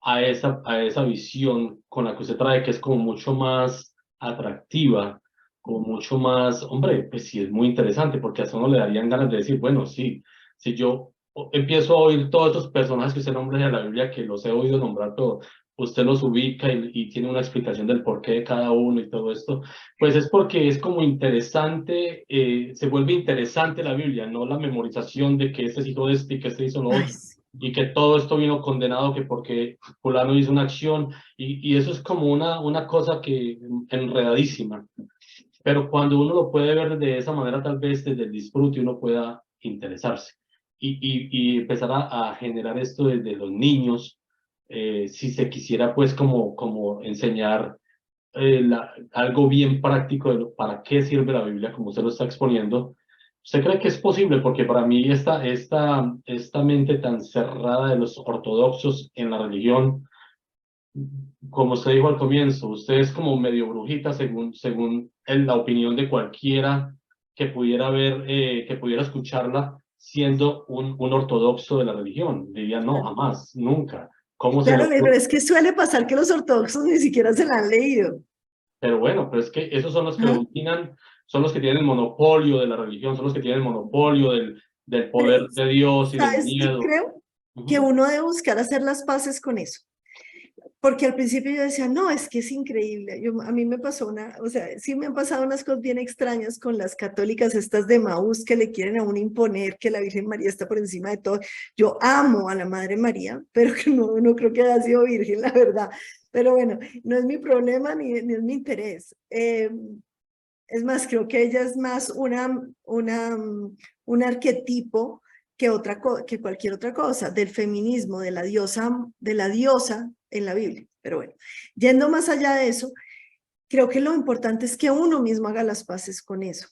a esa visión con la que usted trae, que es como mucho más atractiva, como mucho más, hombre, pues sí es muy interesante, porque a eso no le darían ganas de decir, bueno, sí, si yo empiezo a oír todos esos personajes que usted nombra en la Biblia, que los he oído nombrar todos, usted los ubica y tiene una explicación del porqué de cada uno y todo esto, pues es porque es como interesante, se vuelve interesante la Biblia, no la memorización de que este es hijo de este y que este hizo lo Ay, otro sí. y que todo esto vino condenado que porque fulano hizo una acción y eso es como una cosa que enredadísima, pero cuando uno lo puede ver de esa manera, tal vez desde el disfrute uno pueda interesarse y empezar a generar esto desde los niños, si se quisiera pues como enseñar algo bien práctico de para qué sirve la Biblia, como usted lo está exponiendo. ¿Usted cree que es posible? Porque para mí esta mente tan cerrada de los ortodoxos en la religión, como usted dijo al comienzo, usted es como medio brujita según la opinión de cualquiera que pudiera ver, que pudiera escucharla siendo un ortodoxo de la religión. Diría, no, jamás, nunca. ¿Cómo se le Claro, pero ocurre? es que suele pasar que los ortodoxos ni siquiera se la han leído. Pero bueno, pero es que esos son los que Ajá. dominan, son los que tienen el monopolio de la religión, son los que tienen el monopolio del Pero, poder de Dios y del ¿sabes? Yo miedo. creo que Ujú. uno debe buscar hacer las paces con eso. Porque al principio yo decía, no, es que es increíble. A mí me pasó o sea, sí me han pasado unas cosas bien extrañas con las católicas estas de Maús que le quieren a uno imponer que la Virgen María está por encima de todo. Yo amo a la Madre María, pero que no creo que haya sido virgen, la verdad. Pero bueno, no es mi problema ni es mi interés. Es más, creo que ella es más un arquetipo que cualquier otra cosa, del feminismo, de la diosa en la Biblia. Pero bueno, yendo más allá de eso, creo que lo importante es que uno mismo haga las paces con eso,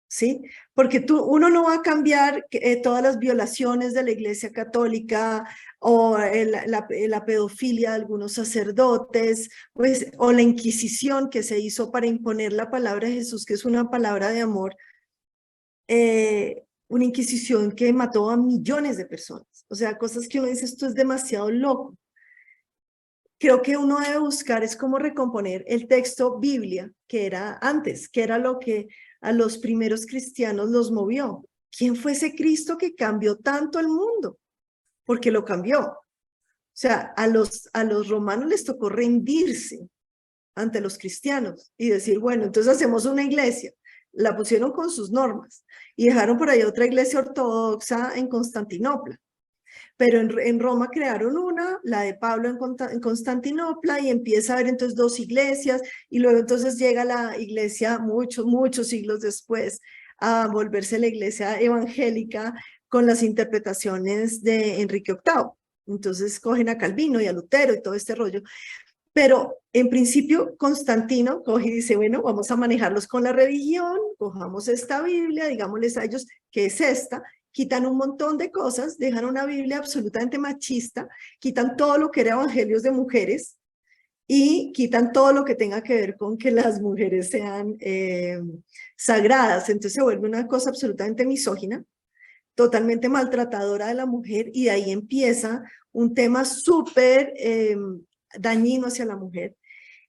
¿sí? Porque uno no va a cambiar todas las violaciones de la Iglesia Católica o la pedofilia de algunos sacerdotes, pues, o la Inquisición que se hizo para imponer la palabra de Jesús, que es una palabra de amor, una Inquisición que mató a millones de personas. O sea, cosas que uno dice, esto es demasiado loco. Creo que uno debe buscar es cómo recomponer el texto Biblia, que era antes, que era lo que a los primeros cristianos los movió. ¿Quién fue ese Cristo que cambió tanto el mundo? Porque lo cambió. O sea, a los romanos les tocó rendirse ante los cristianos y decir, bueno, entonces hacemos una iglesia. La pusieron con sus normas y dejaron por ahí otra iglesia ortodoxa en Constantinopla. Pero en Roma crearon una, la de Pablo en Constantinopla, y empieza a haber entonces dos iglesias, y luego entonces llega la iglesia muchos siglos después a volverse la iglesia evangélica con las interpretaciones de Enrique VIII. Entonces cogen a Calvino y a Lutero y todo este rollo. Pero en principio Constantino coge y dice, bueno, vamos a manejarlos con la religión, cojamos esta Biblia, digámosles a ellos que es esta, quitan un montón de cosas, dejan una Biblia absolutamente machista, quitan todo lo que era evangelios de mujeres y quitan todo lo que tenga que ver con que las mujeres sean sagradas. Entonces se vuelve una cosa absolutamente misógina, totalmente maltratadora de la mujer, y de ahí empieza un tema súper dañino hacia la mujer.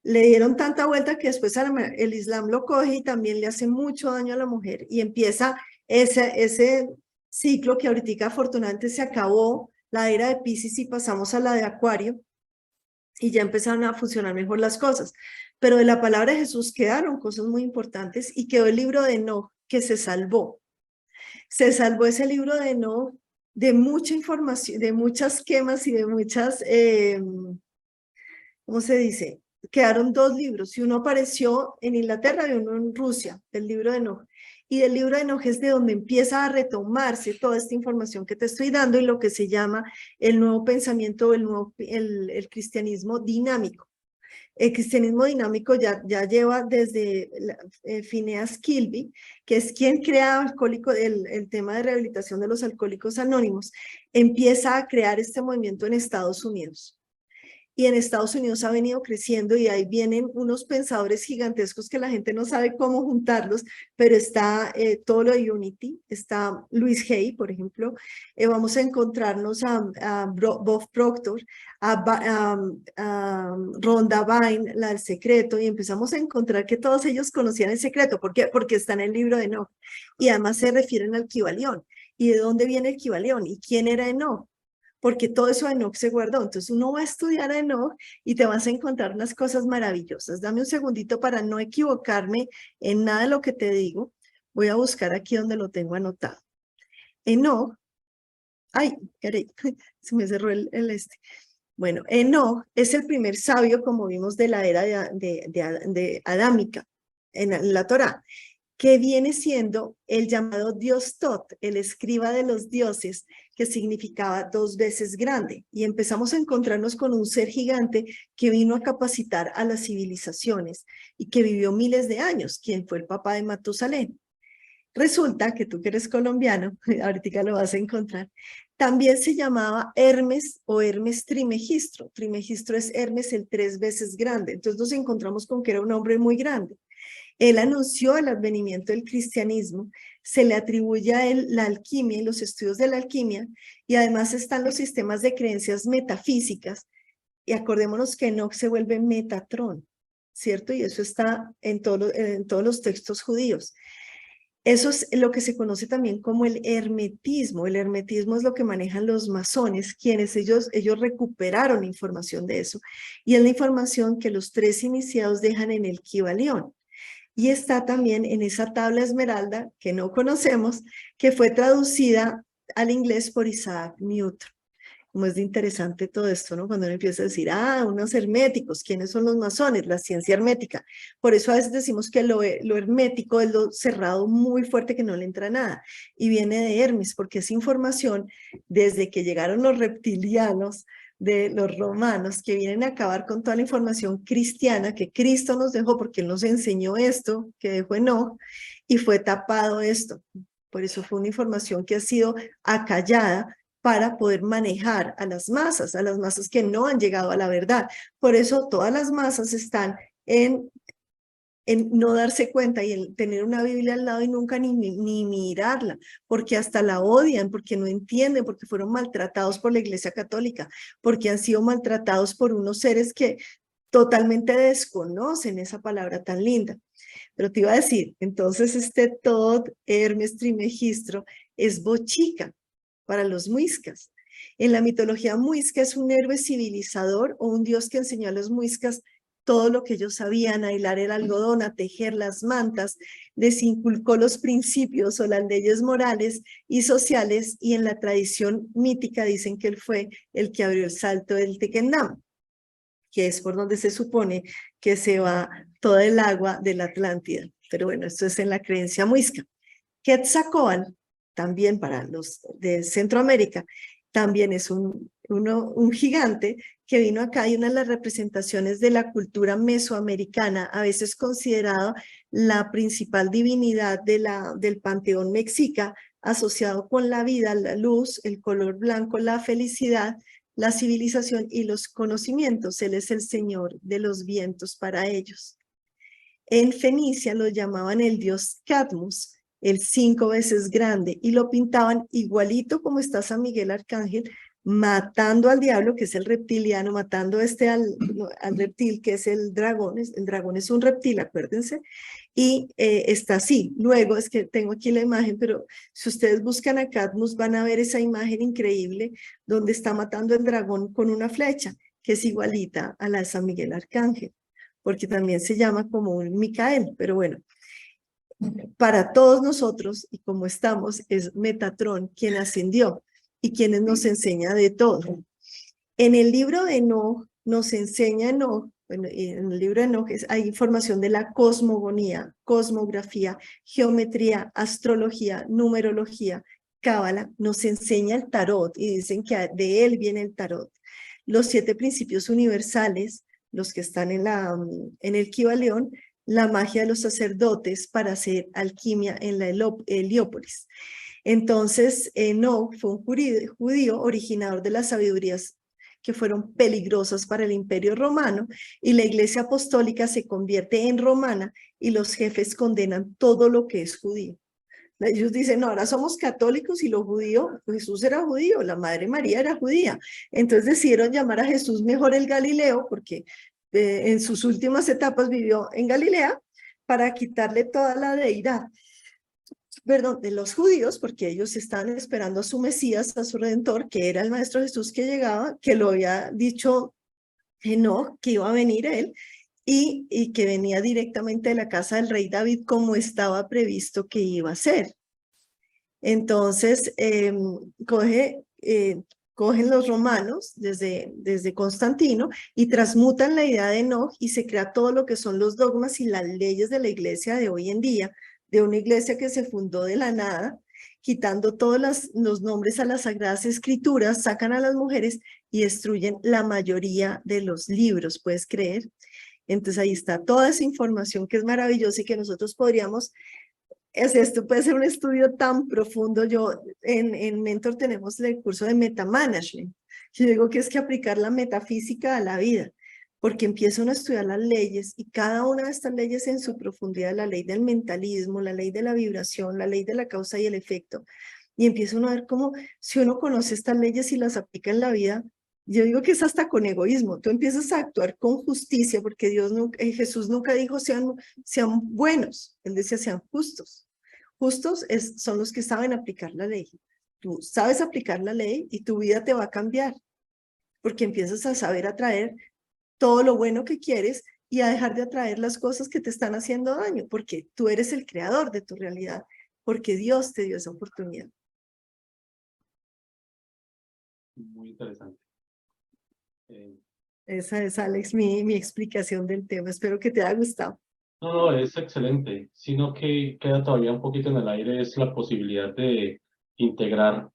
Le dieron tanta vuelta que después el Islam lo coge y también le hace mucho daño a la mujer, y empieza ese ciclo que ahorita afortunadamente se acabó, la era de Piscis, y pasamos a la de Acuario, y ya empezaron a funcionar mejor las cosas. Pero de la palabra de Jesús quedaron cosas muy importantes, y quedó el libro de Enoc, que se salvó. Se salvó ese libro de Enoc de mucha información, de muchas quemas y de muchas, ¿cómo se dice? Quedaron 2 libros, y uno apareció en Inglaterra y uno en Rusia, el libro de Enoc. Y del libro de Enoc es de donde empieza a retomarse toda esta información que te estoy dando, y lo que se llama el nuevo pensamiento, el cristianismo dinámico. El cristianismo dinámico ya lleva desde Phineas Kilby, que es quien crea el tema de rehabilitación de los alcohólicos anónimos, empieza a crear este movimiento en Estados Unidos. Y en Estados Unidos ha venido creciendo, y ahí vienen unos pensadores gigantescos que la gente no sabe cómo juntarlos, pero está todo lo de Unity, está Louis Hay, por ejemplo, vamos a encontrarnos a Bob Proctor, a Rhonda Byrne, la del secreto, y empezamos a encontrar que todos ellos conocían el secreto. ¿Por qué? Porque está en el libro de Enoch, y además se refieren al Kybalión. ¿Y de dónde viene el Kybalión? ¿Y quién era Enoch? Porque todo eso de Enoch se guardó. Entonces uno va a estudiar a Enoch y te vas a encontrar unas cosas maravillosas. Dame un segundito para no equivocarme en nada de lo que te digo. Voy a buscar aquí donde lo tengo anotado. Enoch, ay, caray, se me cerró el este. Bueno, Enoch es el primer sabio, como vimos, de la era de adámica en la Torá, que viene siendo el llamado Dios Tot, el escriba de los dioses, que significaba 2 veces grande. Y empezamos a encontrarnos con un ser gigante que vino a capacitar a las civilizaciones y que vivió miles de años, quien fue el papá de Matusalén. Resulta que tú, que eres colombiano, ahorita lo vas a encontrar, también se llamaba Hermes o Hermes Trimegistro. Trimegistro es Hermes el 3 veces grande. Entonces nos encontramos con que era un hombre muy grande. Él anunció el advenimiento del cristianismo, se le atribuye a él la alquimia y los estudios de la alquimia, y además están los sistemas de creencias metafísicas, y acordémonos que Enoch se vuelve Metatrón, ¿cierto? Y eso está en todos los textos judíos. Eso es lo que se conoce también como el hermetismo. El hermetismo es lo que manejan los masones, quienes ellos recuperaron información de eso, y es la información que los 3 iniciados dejan en el Kybalión. Y está también en esa tabla esmeralda que no conocemos, que fue traducida al inglés por Isaac Newton. Como es de interesante todo esto, ¿no? Cuando uno empieza a decir, unos herméticos, ¿quiénes son los masones? La ciencia hermética. Por eso a veces decimos que lo hermético es lo cerrado muy fuerte, que no le entra nada. Y viene de Hermes, porque es información desde que llegaron los reptilianos, de los romanos, que vienen a acabar con toda la información cristiana que Cristo nos dejó, porque Él nos enseñó esto que dejó Enoch, y fue tapado esto. Por eso fue una información que ha sido acallada para poder manejar a las masas que no han llegado a la verdad. Por eso todas las masas están en no darse cuenta y en tener una Biblia al lado y nunca ni mirarla, porque hasta la odian, porque no entienden, porque fueron maltratados por la Iglesia Católica, porque han sido maltratados por unos seres que totalmente desconocen esa palabra tan linda. Pero te iba a decir, entonces Tot, Hermes Trimegistro, es Bochica para los muiscas. En la mitología muisca es un héroe civilizador o un dios que enseñó a los muiscas todo lo que ellos sabían, a hilar el algodón, a tejer las mantas, les inculcó los principios o las leyes morales y sociales, y en la tradición mítica dicen que él fue el que abrió el salto del Tequendama, que es por donde se supone que se va toda el agua de la Atlántida. Pero bueno, esto es en la creencia muisca. Quetzalcóatl, también para los de Centroamérica, también es un gigante que vino acá, y una de las representaciones de la cultura mesoamericana, a veces considerado la principal divinidad del panteón mexica, asociado con la vida, la luz, el color blanco, la felicidad, la civilización y los conocimientos. Él es el señor de los vientos para ellos. En Fenicia lo llamaban el dios Cadmus, el 5 veces grande, y lo pintaban igualito como está San Miguel Arcángel, matando al diablo, que es el reptiliano, matando al reptil, que es el dragón. El dragón es un reptil, acuérdense, y está así. Luego, es que tengo aquí la imagen, pero si ustedes buscan a Cadmus van a ver esa imagen increíble donde está matando el dragón con una flecha, que es igualita a la de San Miguel Arcángel, porque también se llama como un Micael. Pero bueno, para todos nosotros, y como estamos, es Metatrón quien ascendió y quien nos enseña de todo. En el libro de Enoch nos enseña Enoch, bueno, en el libro de Enoch hay información de la cosmogonía, cosmografía, geometría, astrología, numerología, cábala. Nos enseña el tarot y dicen que de él viene el tarot. Los 7 principios universales, los que están en el Kibaleón, la magia de los sacerdotes para hacer alquimia en la Heliópolis. Entonces, Enoch fue un judío originador de las sabidurías que fueron peligrosas para el Imperio Romano, y la Iglesia Apostólica se convierte en romana y los jefes condenan todo lo que es judío. Ellos dicen, no, ahora somos católicos y los judíos, Jesús era judío, la Madre María era judía. Entonces decidieron llamar a Jesús mejor el Galileo, porque en sus últimas etapas vivió en Galilea, para quitarle toda la deidad, perdón, de los judíos, porque ellos estaban esperando a su Mesías, a su Redentor, que era el Maestro Jesús que llegaba, que lo había dicho Enoch, que iba a venir él, y que venía directamente de la casa del rey David, como estaba previsto que iba a ser. Entonces, cogen los romanos desde Constantino y transmutan la idea de Enoch, y se crea todo lo que son los dogmas y las leyes de la iglesia de hoy en día, de una iglesia que se fundó de la nada, quitando todos los nombres a las sagradas escrituras, sacan a las mujeres y destruyen la mayoría de los libros, ¿puedes creer? Entonces ahí está toda esa información que es maravillosa y que nosotros podríamos, esto puede ser un estudio tan profundo. Yo en Mentor tenemos el curso de Metamanagement. Yo digo que es que aplicar la metafísica a la vida, porque empiezan a estudiar las leyes, y cada una de estas leyes en su profundidad, la ley del mentalismo, la ley de la vibración, la ley de la causa y el efecto, y empieza uno a ver cómo, si uno conoce estas leyes y las aplica en la vida, yo digo que es hasta con egoísmo. Tú empiezas a actuar con justicia, porque Jesús nunca dijo sean buenos, él decía sean justos. Justos son los que saben aplicar la ley. Tú sabes aplicar la ley y tu vida te va a cambiar, porque empiezas a saber atraer todo lo bueno que quieres y a dejar de atraer las cosas que te están haciendo daño, porque tú eres el creador de tu realidad, porque Dios te dio esa oportunidad. Muy interesante. Esa es, Alex, mi explicación del tema. Espero que te haya gustado. No, es excelente, sino que queda todavía un poquito en el aire es la posibilidad de integrar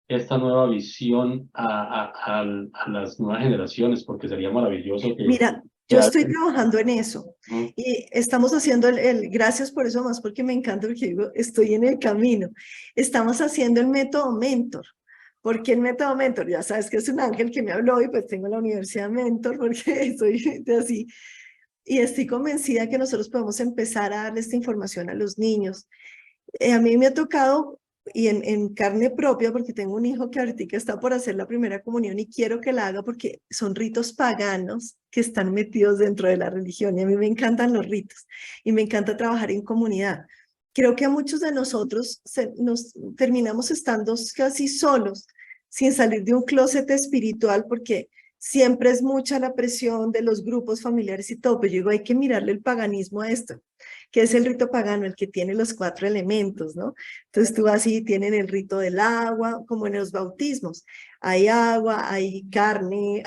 esta nueva visión a las nuevas generaciones, porque sería maravilloso que... Mira, yo estoy trabajando en eso, y estamos haciendo gracias por eso más, porque me encanta, porque digo, estoy en el camino. Estamos haciendo el método Mentor. ¿Por qué el método Mentor? Ya sabes que es un ángel que me habló, y pues tengo la Universidad Mentor, porque soy así. Y estoy convencida que nosotros podemos empezar a darle esta información a los niños. A mí me ha tocado, y en carne propia, porque tengo un hijo que ahorita está por hacer la primera comunión y quiero que la haga, porque son ritos paganos que están metidos dentro de la religión, y a mí me encantan los ritos y me encanta trabajar en comunidad. Creo que a muchos de nosotros nos terminamos estando casi solos, sin salir de un closet espiritual, porque siempre es mucha la presión de los grupos familiares y todo, pero yo digo, hay que mirarle el paganismo a esto, que es el rito pagano, el que tiene los 4 elementos, ¿no? Entonces tú así tienen el rito del agua, como en los bautismos. Hay agua, hay carne,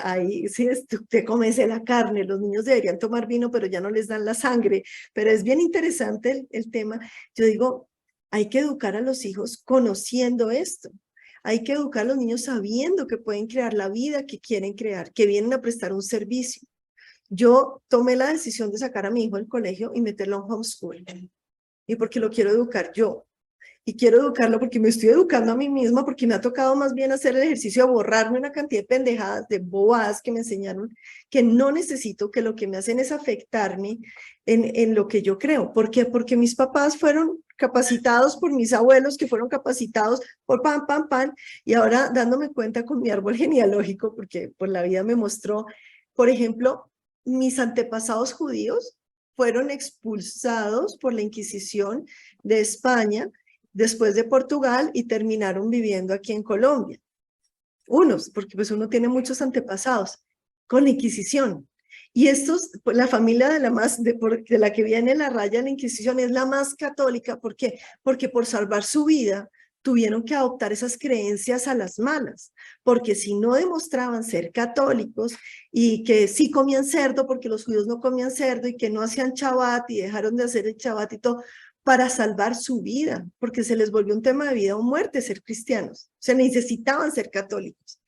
si tú te comes la carne, los niños deberían tomar vino, pero ya no les dan la sangre. Pero es bien interesante el tema. Yo digo, Hay que educar a los hijos conociendo esto. Hay que educar a los niños sabiendo que pueden crear la vida que quieren crear, que vienen a prestar un servicio. Yo tomé la decisión de sacar a mi hijo del colegio y meterlo en homeschool. Y porque lo quiero educar yo. Y quiero educarlo porque me estoy educando a mí misma, porque me ha tocado más bien hacer el ejercicio de borrarme una cantidad de pendejadas, de bobadas que me enseñaron, que no necesito, que lo que me hacen es afectarme en lo que yo creo. ¿Por qué? Porque mis papás fueron capacitados por mis abuelos, que fueron capacitados por pan, pan, pan, y ahora dándome cuenta con mi árbol genealógico, porque por la vida me mostró, por ejemplo, mis antepasados judíos fueron expulsados por la Inquisición de España, después de Portugal, y terminaron viviendo aquí en Colombia. Unos, porque pues uno tiene muchos antepasados, con la Inquisición. Y estos, pues, la familia de la que viene la raya de la Inquisición es la más católica. ¿Por qué? Porque por salvar su vida tuvieron que adoptar esas creencias a las malas, porque si no demostraban ser católicos y que sí comían cerdo, porque los judíos no comían cerdo, y que no hacían Shabbat y dejaron de hacer el Shabbat y todo, para salvar su vida, porque se les volvió un tema de vida o muerte ser cristianos. Se necesitaban ser católicos.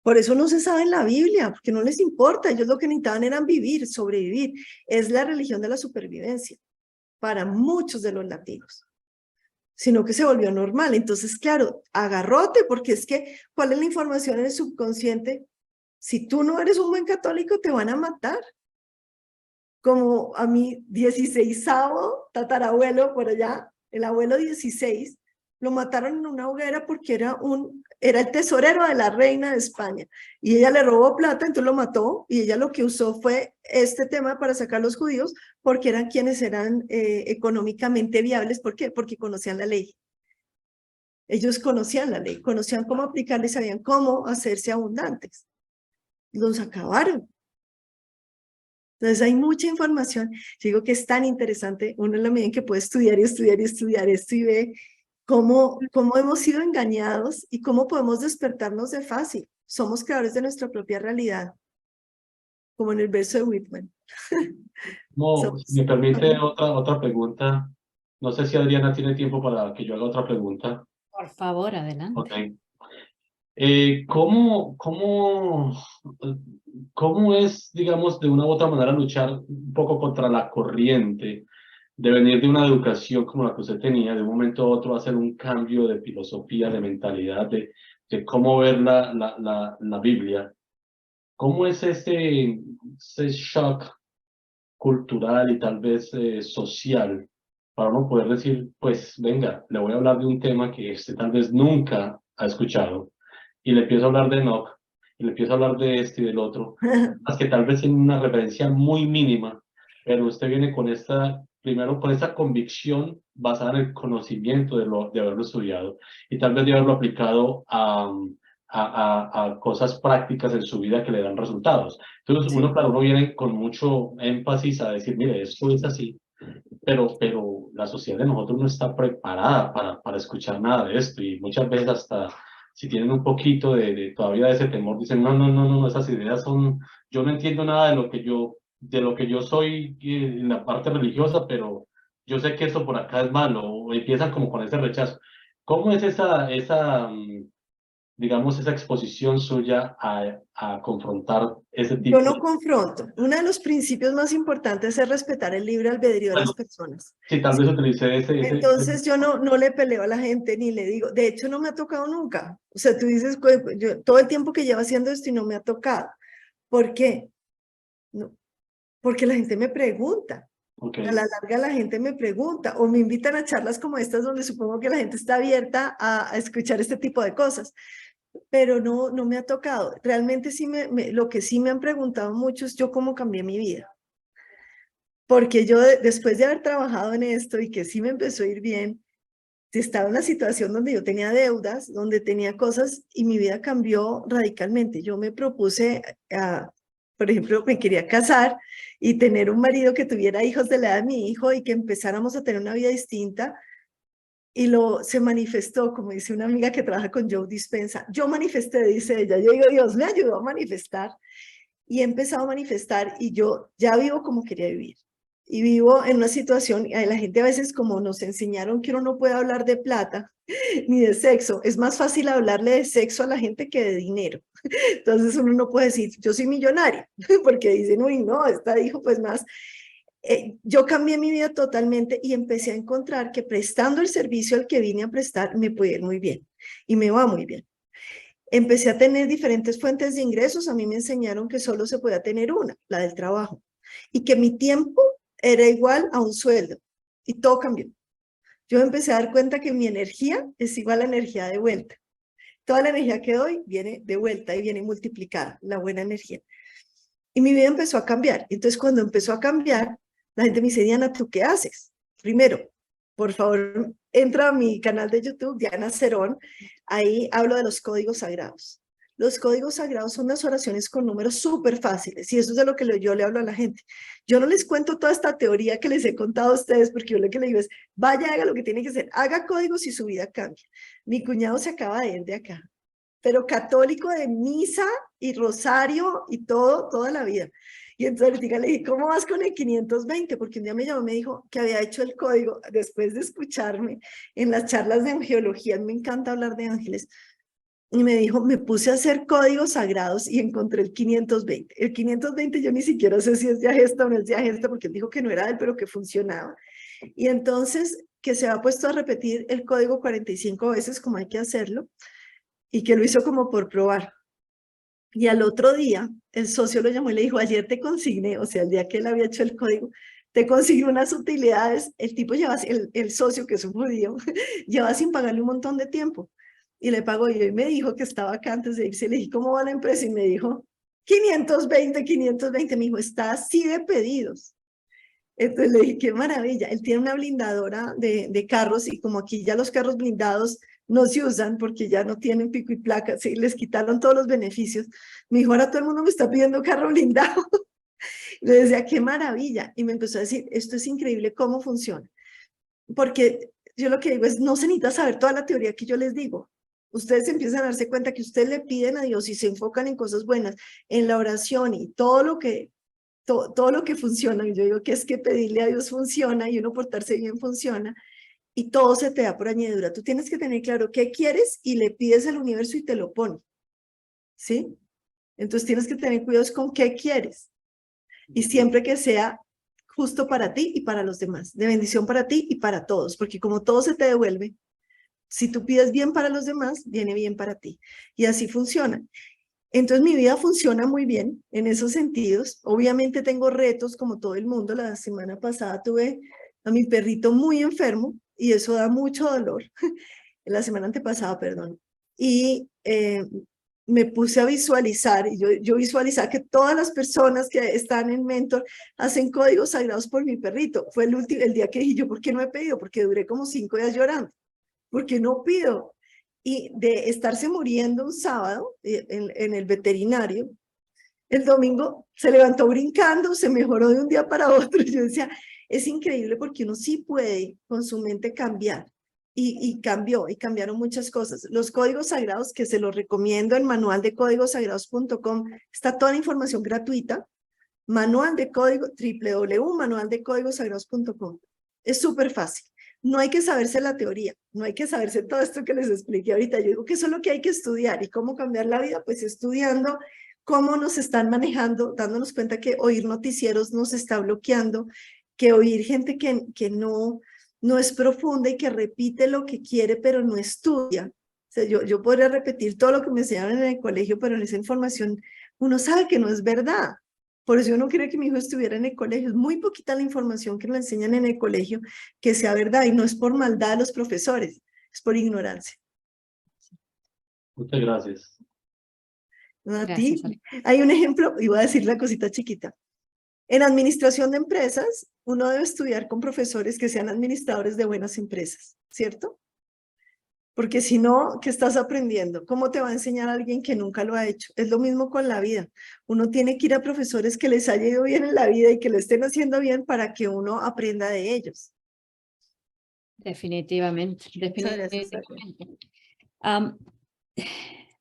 Por eso no se sabe en la Biblia, porque no les importa. Ellos lo que necesitaban eran vivir, sobrevivir. Es la religión de la supervivencia para muchos de los latinos, sino que se volvió normal. Entonces, claro, agarrote, porque es que, ¿cuál es la información en el subconsciente? Si tú no eres un buen católico, te van a matar. Como a mi 16º tatarabuelo por allá, el abuelo 16, lo mataron en una hoguera porque era el tesorero de la reina de España, y ella le robó plata, entonces lo mató, y ella lo que usó fue este tema para sacar a los judíos, porque eran quienes eran económicamente viables. ¿Por qué? Porque conocían la ley. Ellos conocían la ley, conocían cómo aplicarla y sabían cómo hacerse abundantes. Los acabaron. Entonces hay mucha información. Yo digo que es tan interesante, uno en la medida en que puede estudiar y estudiar y estudiar esto y ve cómo hemos sido engañados y cómo podemos despertarnos de fácil. Somos creadores de nuestra propia realidad, como en el verso de Whitman. No, si me permite otra pregunta. No sé si Adriana tiene tiempo para que yo haga otra pregunta. Por favor, adelante. Ok. ¿Cómo es, digamos, de una u otra manera luchar un poco contra la corriente de venir de una educación como la que usted tenía, de un momento a otro hacer un cambio de filosofía, de mentalidad, de cómo ver la Biblia? ¿Cómo es ese shock cultural y tal vez social para uno poder decir, pues venga, le voy a hablar de un tema que usted tal vez nunca ha escuchado, y le empiezo a hablar de Enoch, y le empiezo a hablar de este y del otro, más que tal vez en una referencia muy mínima, pero usted viene con primero con esta convicción basada en el conocimiento de haberlo estudiado, y tal vez de haberlo aplicado a cosas prácticas en su vida que le dan resultados. Entonces, Sí. uno viene con mucho énfasis a decir, mire, esto es así, pero la sociedad de nosotros no está preparada para escuchar nada de esto, y muchas veces hasta si tienen un poquito todavía de ese temor, dicen, no, esas ideas son, yo no entiendo nada de lo que yo soy en la parte religiosa, pero yo sé que eso por acá es malo, o empiezan como con ese rechazo. ¿Cómo es digamos, esa exposición suya a confrontar ese Yo tipo no confronto. Uno de los principios más importantes es respetar el libre albedrío de bueno, las personas. sí, tal vez utilicé Entonces yo no le peleo a la gente ni le digo, de hecho no me ha tocado nunca. O sea, tú dices, yo todo el tiempo que llevo haciendo esto y no me ha tocado. ¿Por qué? No, porque la gente me pregunta. okay. A la larga la gente me pregunta o me invitan a charlas como estas donde supongo que la gente está abierta a escuchar este tipo de cosas, pero no me ha tocado. Realmente sí lo que sí me han preguntado mucho es yo cómo cambié mi vida. Porque yo después de haber trabajado en esto y que sí me empezó a ir bien, estaba en una situación donde yo tenía deudas, donde tenía cosas, y mi vida cambió radicalmente. Yo me propuse, por ejemplo, me quería casar y tener un marido que tuviera hijos de la edad de mi hijo y que empezáramos a tener una vida distinta, y se manifestó, como dice una amiga que trabaja con Joe Dispenza. Yo manifesté, dice ella. Yo digo, Dios me ayudó a manifestar, y he empezado a manifestar, y yo ya vivo como quería vivir. y vivo en una situación, la gente a veces como nos enseñaron que uno no puede hablar de plata ni de sexo, es más fácil hablarle de sexo a la gente que de dinero. Entonces uno no puede decir, yo soy millonario, porque dicen, uy, no, esta dijo pues más. Yo cambié mi vida totalmente y empecé a encontrar que prestando el servicio al que vine a prestar me puede ir muy bien y me va muy bien. Empecé a tener diferentes fuentes de ingresos. A mí me enseñaron que solo se podía tener una, la del trabajo, y que mi tiempo era igual a un sueldo, y todo cambió. Yo empecé a dar cuenta que mi energía es igual a energía de vuelta. Toda la energía que doy viene de vuelta y viene multiplicada, la buena energía. Y mi vida empezó a cambiar. Entonces, cuando empezó a cambiar, la gente me dice, Diana, ¿tú qué haces? Primero, por favor, entra a mi canal de YouTube, Diana Cerón. Ahí hablo de los códigos sagrados. Los códigos sagrados son unas oraciones con números súper fáciles, y eso es de lo que yo le hablo a la gente. Yo no les cuento toda esta teoría que les he contado a ustedes, porque yo lo que les digo es, vaya, haga lo que tiene que hacer, haga códigos y su vida cambia. Mi cuñado se acaba de ir de acá, pero católico de misa y rosario y todo, toda la vida. Y entonces ahorita le dije, ¿cómo vas con el 520? Porque un día me llamó y me dijo que había hecho el código después de escucharme en las charlas de angelología. Me encanta hablar de ángeles. Y me dijo, me puse a hacer códigos sagrados y encontré el 520. El 520 yo ni siquiera sé si es de Agesta o no es de Agesta, porque él dijo que no era él, pero que funcionaba. Y entonces que se ha puesto a repetir el código 45 veces como hay que hacerlo, y que lo hizo como por probar. Y al otro día, el socio lo llamó y le dijo, ayer te consigné, o sea, el día que él había hecho el código, te consigné unas utilidades. El tipo lleva, el socio, que es un judío, lleva sin pagarle un montón de tiempo. Y le pagó, y hoy me dijo que estaba acá antes de irse. Le dije, ¿cómo va la empresa? Y me dijo, 520, 520. Me dijo, está así de pedidos. Entonces le dije, qué maravilla. Él tiene una blindadora de carros, y como aquí ya los carros blindados no se usan porque ya no tienen pico y placa, sí, les quitaron todos los beneficios. Me dijo, ahora todo el mundo me está pidiendo carro blindado. Le decía, qué maravilla. Y me empezó a decir, esto es increíble cómo funciona. Porque yo lo que digo es, no se necesita saber toda la teoría que yo les digo. Ustedes empiezan a darse cuenta que ustedes le piden a Dios y se enfocan en cosas buenas, en la oración y todo lo que funciona. Y yo digo que es que pedirle a Dios funciona, y uno portarse bien funciona, y todo se te da por añadidura. Tú tienes que tener claro qué quieres y le pides al universo y te lo pone, ¿sí? Entonces tienes que tener cuidado con qué quieres, y siempre que sea justo para ti y para los demás, de bendición para ti y para todos, porque como todo se te devuelve, si tú pides bien para los demás, viene bien para ti, y así funciona. Entonces mi vida funciona muy bien en esos sentidos. Obviamente tengo retos como todo el mundo. La semana pasada tuve a mi perrito muy enfermo y eso da mucho dolor. La semana antepasada, perdón. Y me puse a visualizar, y yo visualizaba que todas las personas que están en Mentor hacen códigos sagrados por mi perrito. Fue el día que dije yo, ¿por qué no he pedido? Porque duré como 5 días llorando. ¿Por qué no pido? Y de estarse muriendo un sábado en el veterinario, el domingo se levantó brincando, se mejoró de un día para otro. Yo decía, es increíble porque uno sí puede con su mente cambiar. Y cambió, y cambiaron muchas cosas. Los códigos sagrados, que se los recomiendo en manualdecódigosagrados.com, está toda la información gratuita. Manual de código, www.manualdecódigosagrados.com. Es súper fácil. No hay que saberse la teoría, no hay que saberse todo esto que les expliqué ahorita. Yo digo que eso es lo que hay que estudiar. ¿Y cómo cambiar la vida? Pues estudiando cómo nos están manejando, dándonos cuenta que oír noticieros nos está bloqueando, que oír gente que no es profunda y que repite lo que quiere, pero no estudia. O sea, yo podría repetir todo lo que me enseñaron en el colegio, pero en esa información uno sabe que no es verdad. Por eso yo no quería que mi hijo estuviera en el colegio. Es muy poquita la información que nos enseñan en el colegio que sea verdad, y no es por maldad de los profesores, es por ignorancia. Muchas gracias. No, a Gracias, ti. Hay un ejemplo, y voy a decir la cosita chiquita. En administración de empresas, uno debe estudiar con profesores que sean administradores de buenas empresas, ¿cierto? Porque si no, ¿qué estás aprendiendo? ¿Cómo te va a enseñar alguien que nunca lo ha hecho? Es lo mismo con la vida. Uno tiene que ir a profesores que les haya ido bien en la vida y que lo estén haciendo bien para que uno aprenda de ellos. Definitivamente, Muchas gracias, definitivamente.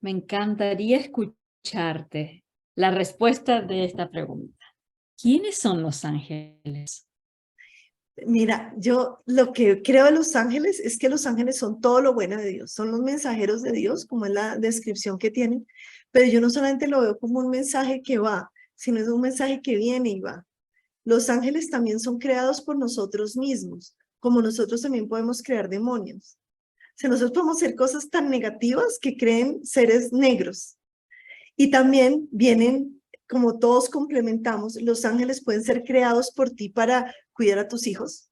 Me encantaría escucharte la respuesta de esta pregunta. ¿Quiénes son los ángeles? Mira, yo lo que creo de los ángeles es que los ángeles son todo lo bueno de Dios, son los mensajeros de Dios, como es la descripción que tienen, pero yo no solamente lo veo como un mensaje que va, sino es un mensaje que viene y va. Los ángeles también son creados por nosotros mismos, como nosotros también podemos crear demonios. O sea, nosotros podemos hacer cosas tan negativas que creen seres negros. Y también vienen, como todos complementamos, los ángeles pueden ser creados por ti para cuidar a tus hijos.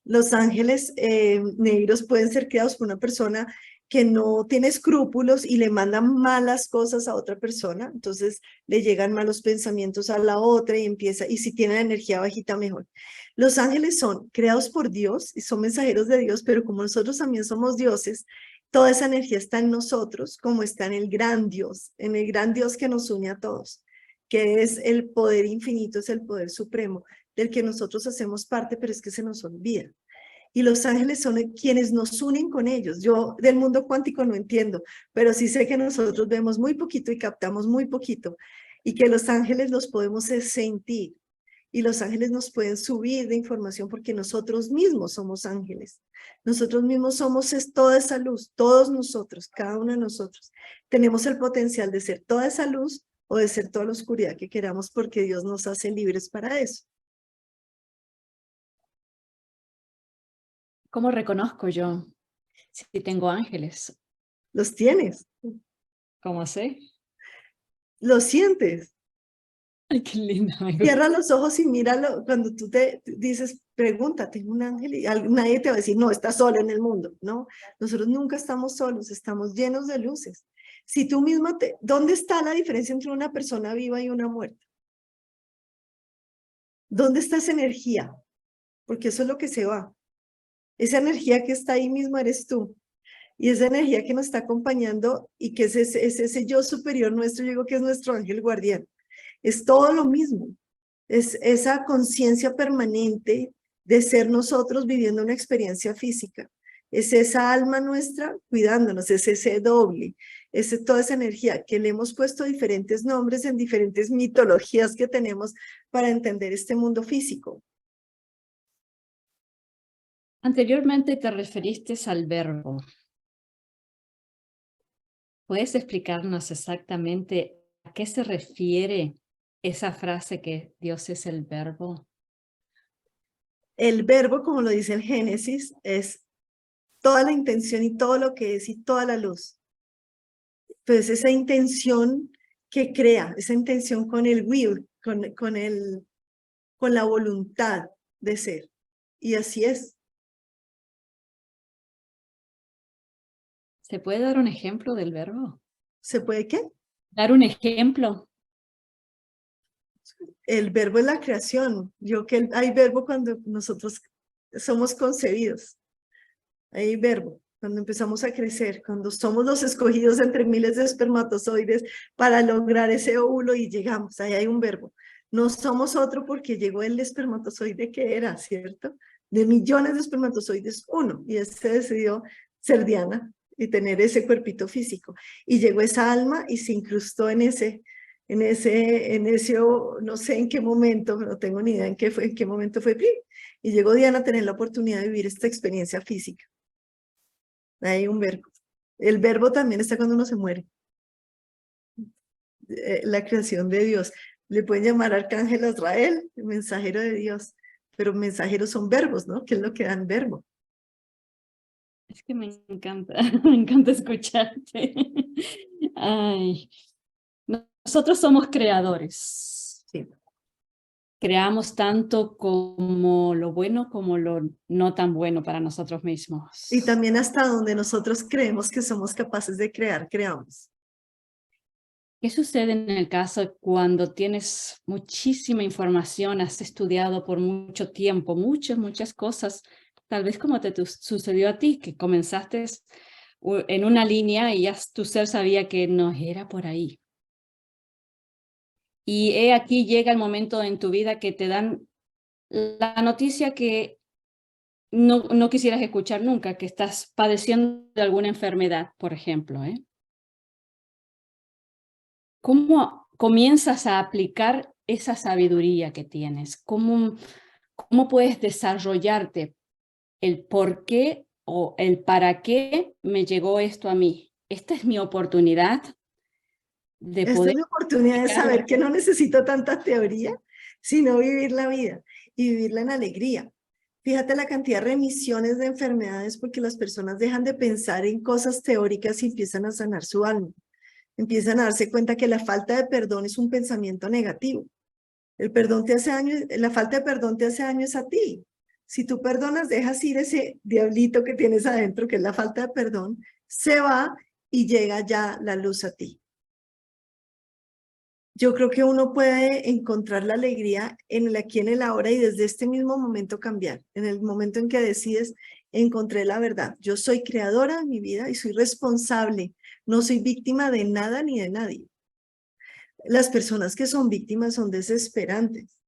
Los ángeles negros pueden ser creados por una persona que no tiene escrúpulos y le mandan malas cosas a otra persona, entonces le llegan malos pensamientos a la otra y empieza, y si tiene la energía bajita, mejor. Los ángeles son creados por Dios y son mensajeros de Dios, pero como nosotros también somos dioses, toda esa energía está en nosotros, como está en el gran Dios que nos une a todos, que es el poder infinito, es el poder supremo, del que nosotros hacemos parte, pero es que se nos olvida. Y los ángeles son quienes nos unen con ellos. Yo del mundo cuántico no entiendo, pero sí sé que nosotros vemos muy poquito y captamos muy poquito, y que los ángeles los podemos sentir, y los ángeles nos pueden subir de información porque nosotros mismos somos ángeles. Nosotros mismos somos toda esa luz, todos nosotros, cada uno de nosotros. Tenemos el potencial de ser toda esa luz o de ser toda la oscuridad que queramos, porque Dios nos hace libres para eso. ¿Cómo reconozco yo si tengo ángeles? Los tienes, ¿Cómo sé? los sientes. Ay, qué lindo. Cierra los ojos y míralo. Cuando tú te dices, pregúntate, un ángel, y nadie te va a decir, no, estás solo en el mundo. No, nosotros nunca estamos solos, estamos llenos de luces. Si tú mismo ¿dónde está la diferencia entre una persona viva y una muerta? ¿Dónde está esa energía? Porque eso es lo que se va. Esa energía que está ahí mismo eres tú. Y esa energía que nos está acompañando y que es ese yo superior nuestro, yo digo que es nuestro ángel guardián. Es todo lo mismo. Es esa conciencia permanente de ser nosotros viviendo una experiencia física. Es esa alma nuestra cuidándonos, es ese doble, es toda esa energía que le hemos puesto diferentes nombres en diferentes mitologías que tenemos para entender este mundo físico. Anteriormente te referiste al verbo. ¿Puedes explicarnos exactamente a qué se refiere esa frase que Dios es el verbo? El verbo, como lo dice el Génesis, es toda la intención y todo lo que es y toda la luz. Pues esa intención que crea, esa intención con el will, con la voluntad de ser. Y así es. ¿Se puede dar un ejemplo del verbo? ¿Se puede qué? ¿Dar un ejemplo? El verbo es la creación. Hay verbo cuando nosotros somos concebidos. Hay verbo cuando empezamos a crecer, cuando somos los escogidos entre miles de espermatozoides para lograr ese óvulo y llegamos. Ahí hay un verbo. No somos otro porque llegó el espermatozoide que era, ¿cierto? De millones de espermatozoides, uno. Y ese decidió ser Diana y tener ese cuerpito físico. Y llegó esa alma y se incrustó en ese, no sé en qué momento, no tengo ni idea en qué momento fue, y llegó Diana a tener la oportunidad de vivir esta experiencia física. Hay un verbo. El verbo también está cuando uno se muere. La creación de Dios. Le pueden llamar arcángel Azrael, el mensajero de Dios, pero mensajeros son verbos, ¿no? ¿Qué es lo que dan verbo? Es que me encanta escucharte. Ay, nosotros somos creadores. Sí. Creamos tanto como lo bueno como lo no tan bueno para nosotros mismos. Y también hasta donde nosotros creemos que somos capaces de crear, creamos. ¿Qué sucede en el caso cuando tienes muchísima información, has estudiado por mucho tiempo, muchas cosas, tal vez como te sucedió a ti, que comenzaste en una línea y ya tu ser sabía que no era por ahí? Y aquí llega el momento en tu vida que te dan la noticia que no quisieras escuchar nunca, que estás padeciendo de alguna enfermedad, por ejemplo, ¿eh? ¿Cómo comienzas a aplicar esa sabiduría que tienes? ¿Cómo cómo puedes desarrollarte, el por qué o el para qué me llegó esto a mí. Esta es mi oportunidad de Esta poder es la oportunidad de explicarlo. saber que no necesito tanta teoría, sino vivir la vida y vivirla en alegría. Fíjate la cantidad de remisiones de enfermedades porque las personas dejan de pensar en cosas teóricas y empiezan a sanar su alma. Empiezan a darse cuenta que la falta de perdón es un pensamiento negativo. El perdón te hace daño, la falta de perdón te hace daño es a ti. Si tú perdonas, dejas ir ese diablito que tienes adentro, que es la falta de perdón, se va y llega ya la luz a ti. Yo creo que uno puede encontrar la alegría en el aquí, en el ahora y desde este mismo momento cambiar. En el momento en que decides, encontré la verdad. Yo soy creadora de mi vida y soy responsable. No soy víctima de nada ni de nadie. Las personas que son víctimas son desesperantes.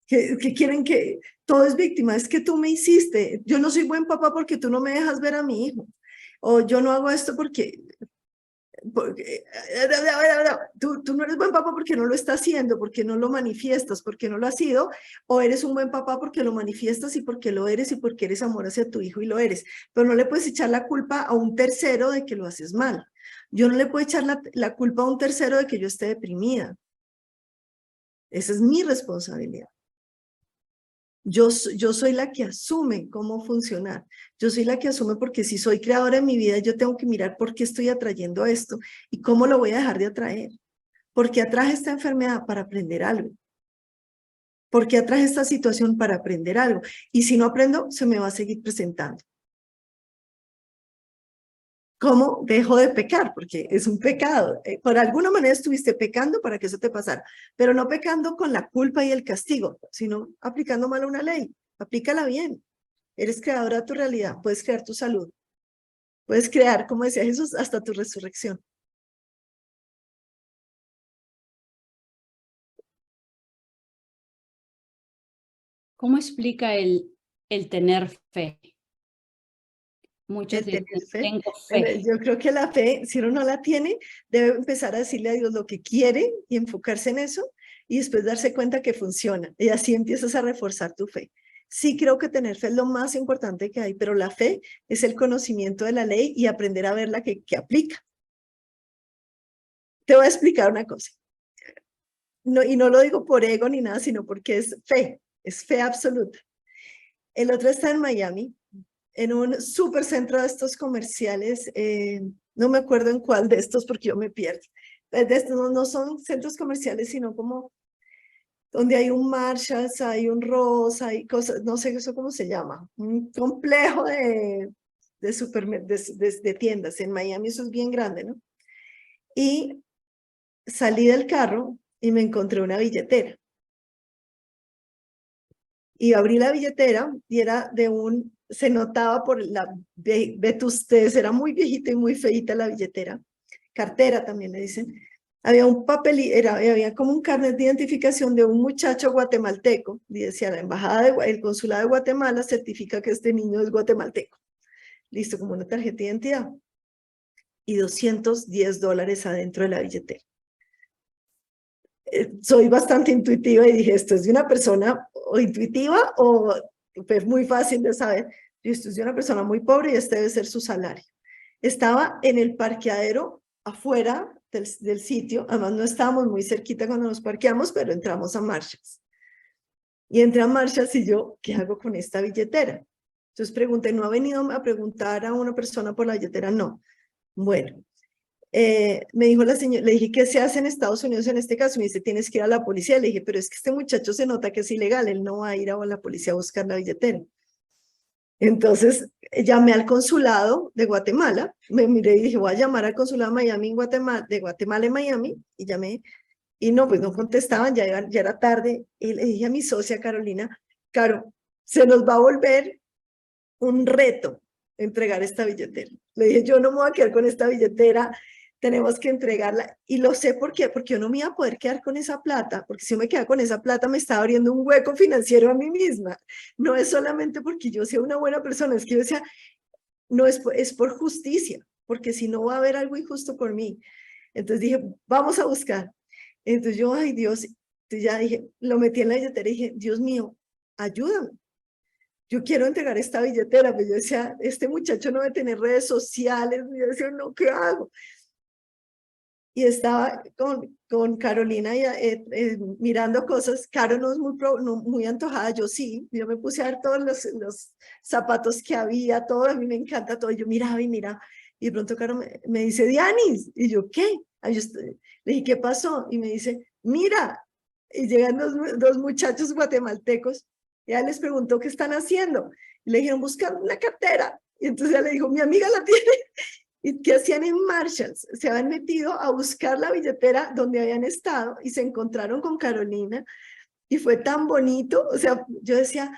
Que quieren que todo es víctima. Es que tú me hiciste. Yo no soy buen papá porque tú no me dejas ver a mi hijo. O yo no hago esto porque tú no eres buen papá porque no lo estás haciendo, porque no lo manifiestas, porque no lo has sido, o eres un buen papá porque lo manifiestas y porque lo eres y porque eres amor hacia tu hijo y lo eres. Pero no le puedes echar la culpa a un tercero de que lo haces mal. Yo no le puedo echar la culpa a un tercero de que yo esté deprimida. Esa es mi responsabilidad. Yo soy la que asume cómo funcionar. Yo soy la que asume porque si soy creadora en mi vida, yo tengo que mirar por qué estoy atrayendo esto y cómo lo voy a dejar de atraer. ¿Por qué atraje esta enfermedad? Para aprender algo. ¿Por qué atraje esta situación? Para aprender algo. Y si no aprendo, se me va a seguir presentando. ¿Cómo dejo de pecar? Porque es un pecado. Por alguna manera estuviste pecando para que eso te pasara, pero no pecando con la culpa y el castigo, sino aplicando mal una ley. Aplícala bien. Eres creadora de tu realidad. Puedes crear tu salud. Puedes crear, como decía Jesús, hasta tu resurrección. ¿Cómo explica el tener fe? Muchos El tener dicen, fe. tengo Bueno, fe. yo creo que la fe, si uno no la tiene, debe empezar a decirle a Dios lo que quiere y enfocarse en eso y después darse cuenta que funciona. Y así empiezas a reforzar tu fe. Sí creo que tener fe es lo más importante que hay, pero la fe es el conocimiento de la ley y aprender a verla que aplica. Te voy a explicar una cosa. No, y no lo digo por ego ni nada, sino porque es fe absoluta. El otro está en Miami, en un supercentro de estos comerciales, no me acuerdo en cuál de estos porque yo me pierdo. De estos no son centros comerciales, sino como donde hay un Marshalls, hay un Ross, hay cosas, no sé eso cómo se llama, un complejo de tiendas. En Miami eso es bien grande, ¿no? Y salí del carro y me encontré una billetera. Y abrí la billetera y era se notaba por la vetustez, era muy viejita y muy feita la billetera. Cartera también le dicen. Había un papel, había como un carnet de identificación de un muchacho guatemalteco. Y decía, el consulado de Guatemala certifica que este niño es guatemalteco. Listo, como una tarjeta de identidad. Y $210 adentro de la billetera. Soy bastante intuitiva y dije, esto es de una persona o intuitiva o pues, muy fácil de saber. Esto es de una persona muy pobre y este debe ser su salario. Estaba en el parqueadero afuera del sitio, además no estábamos muy cerquita cuando nos parqueamos, pero entramos a Marshalls. Y entré a Marshalls y yo, ¿qué hago con esta billetera? Entonces pregunté, ¿no ha venido a preguntar a una persona por la billetera? No. Bueno, me dijo la señora, le dije, ¿qué se hace en Estados Unidos en este caso? Me dice, tienes que ir a la policía. Le dije, pero es que este muchacho se nota que es ilegal, él no va a ir a la policía a buscar la billetera. Entonces, llamé al consulado de Guatemala, me miré y dije, voy a llamar al consulado de Miami en Guatemala, de Guatemala en Miami, y llamé, y no, pues no contestaban, ya era tarde, y le dije a mi socia Carolina, Caro, se nos va a volver un reto entregar esta billetera. Le dije, yo no me voy a quedar con esta billetera, tenemos que entregarla. Y lo sé por qué, porque yo no me iba a poder quedar con esa plata, porque si yo me quedaba con esa plata me estaba abriendo un hueco financiero a mí misma. No es solamente porque yo sea una buena persona, es que yo decía, no es por justicia, porque si no va a haber algo injusto por mí. Entonces dije, vamos a buscar. Entonces yo, ay Dios, entonces ya dije, lo metí en la billetera y dije, Dios mío, ayúdame. Yo quiero entregar esta billetera, pero yo decía, este muchacho no debe tener redes sociales, y yo decía, no, ¿qué hago? Y estaba con Carolina mirando cosas. Caro no es muy antojada, yo sí. Yo me puse a ver todos los zapatos que había, todo, a mí me encanta todo. Yo miraba y miraba. Y de pronto Caro me dice, Dianis. Y yo, ¿qué? Le dije, ¿qué pasó? Y me dice, mira. Y llegan dos muchachos guatemaltecos. Y ella les preguntó qué están haciendo. Y le dijeron, buscando una cartera. Y entonces ella le dijo, mi amiga la tiene. ¿Y qué hacían en Marshalls? Se habían metido a buscar la billetera donde habían estado y se encontraron con Carolina y fue tan bonito. O sea, yo decía,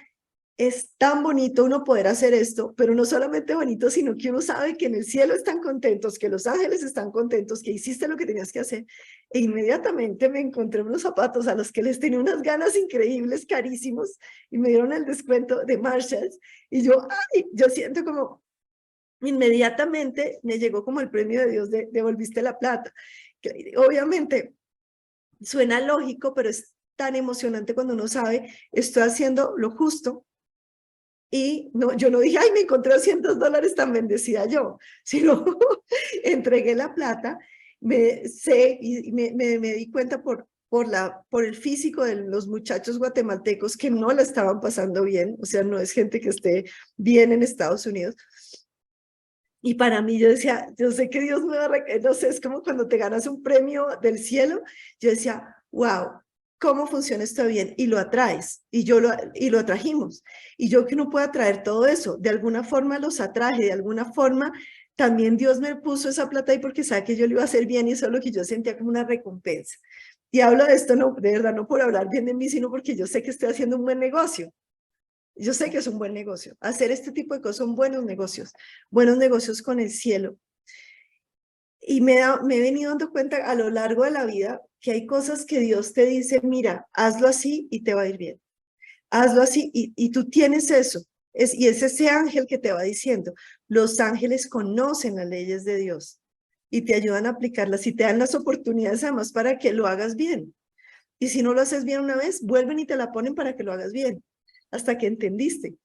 es tan bonito uno poder hacer esto, pero no solamente bonito, sino que uno sabe que en el cielo están contentos, que los ángeles están contentos, que hiciste lo que tenías que hacer. E inmediatamente me encontré unos zapatos a los que les tenía unas ganas increíbles, carísimos, y me dieron el descuento de Marshalls. Y yo siento como, inmediatamente me llegó como el premio de Dios de devolviste la plata. Que obviamente suena lógico, pero es tan emocionante cuando uno sabe, estoy haciendo lo justo. Y no, yo no dije, ay, me encontré $200 tan bendecida yo, sino entregué la plata, me di cuenta por el físico de los muchachos guatemaltecos que no la estaban pasando bien, o sea, no es gente que esté bien en Estados Unidos. Y para mí yo decía, yo sé que Dios me va a, no sé, es como cuando te ganas un premio del cielo. Yo decía, wow, ¿cómo funciona esto bien? Y lo atraes, y lo atrajimos. Y yo que no puedo atraer todo eso, de alguna forma los atraje, de alguna forma también Dios me puso esa plata ahí porque sabe que yo lo iba a hacer bien y eso es lo que yo sentía como una recompensa. Y hablo de esto, no, de verdad, no por hablar bien de mí, sino porque yo sé que estoy haciendo un buen negocio. Yo sé que es un buen negocio. Hacer este tipo de cosas son buenos negocios con el cielo. Y me he venido dando cuenta a lo largo de la vida que hay cosas que Dios te dice, mira, hazlo así y te va a ir bien. Hazlo así y tú tienes eso. Y es ese ángel que te va diciendo. Los ángeles conocen las leyes de Dios y te ayudan a aplicarlas y te dan las oportunidades además para que lo hagas bien. Y si no lo haces bien una vez, vuelven y te la ponen para que lo hagas bien. Hasta que entendiste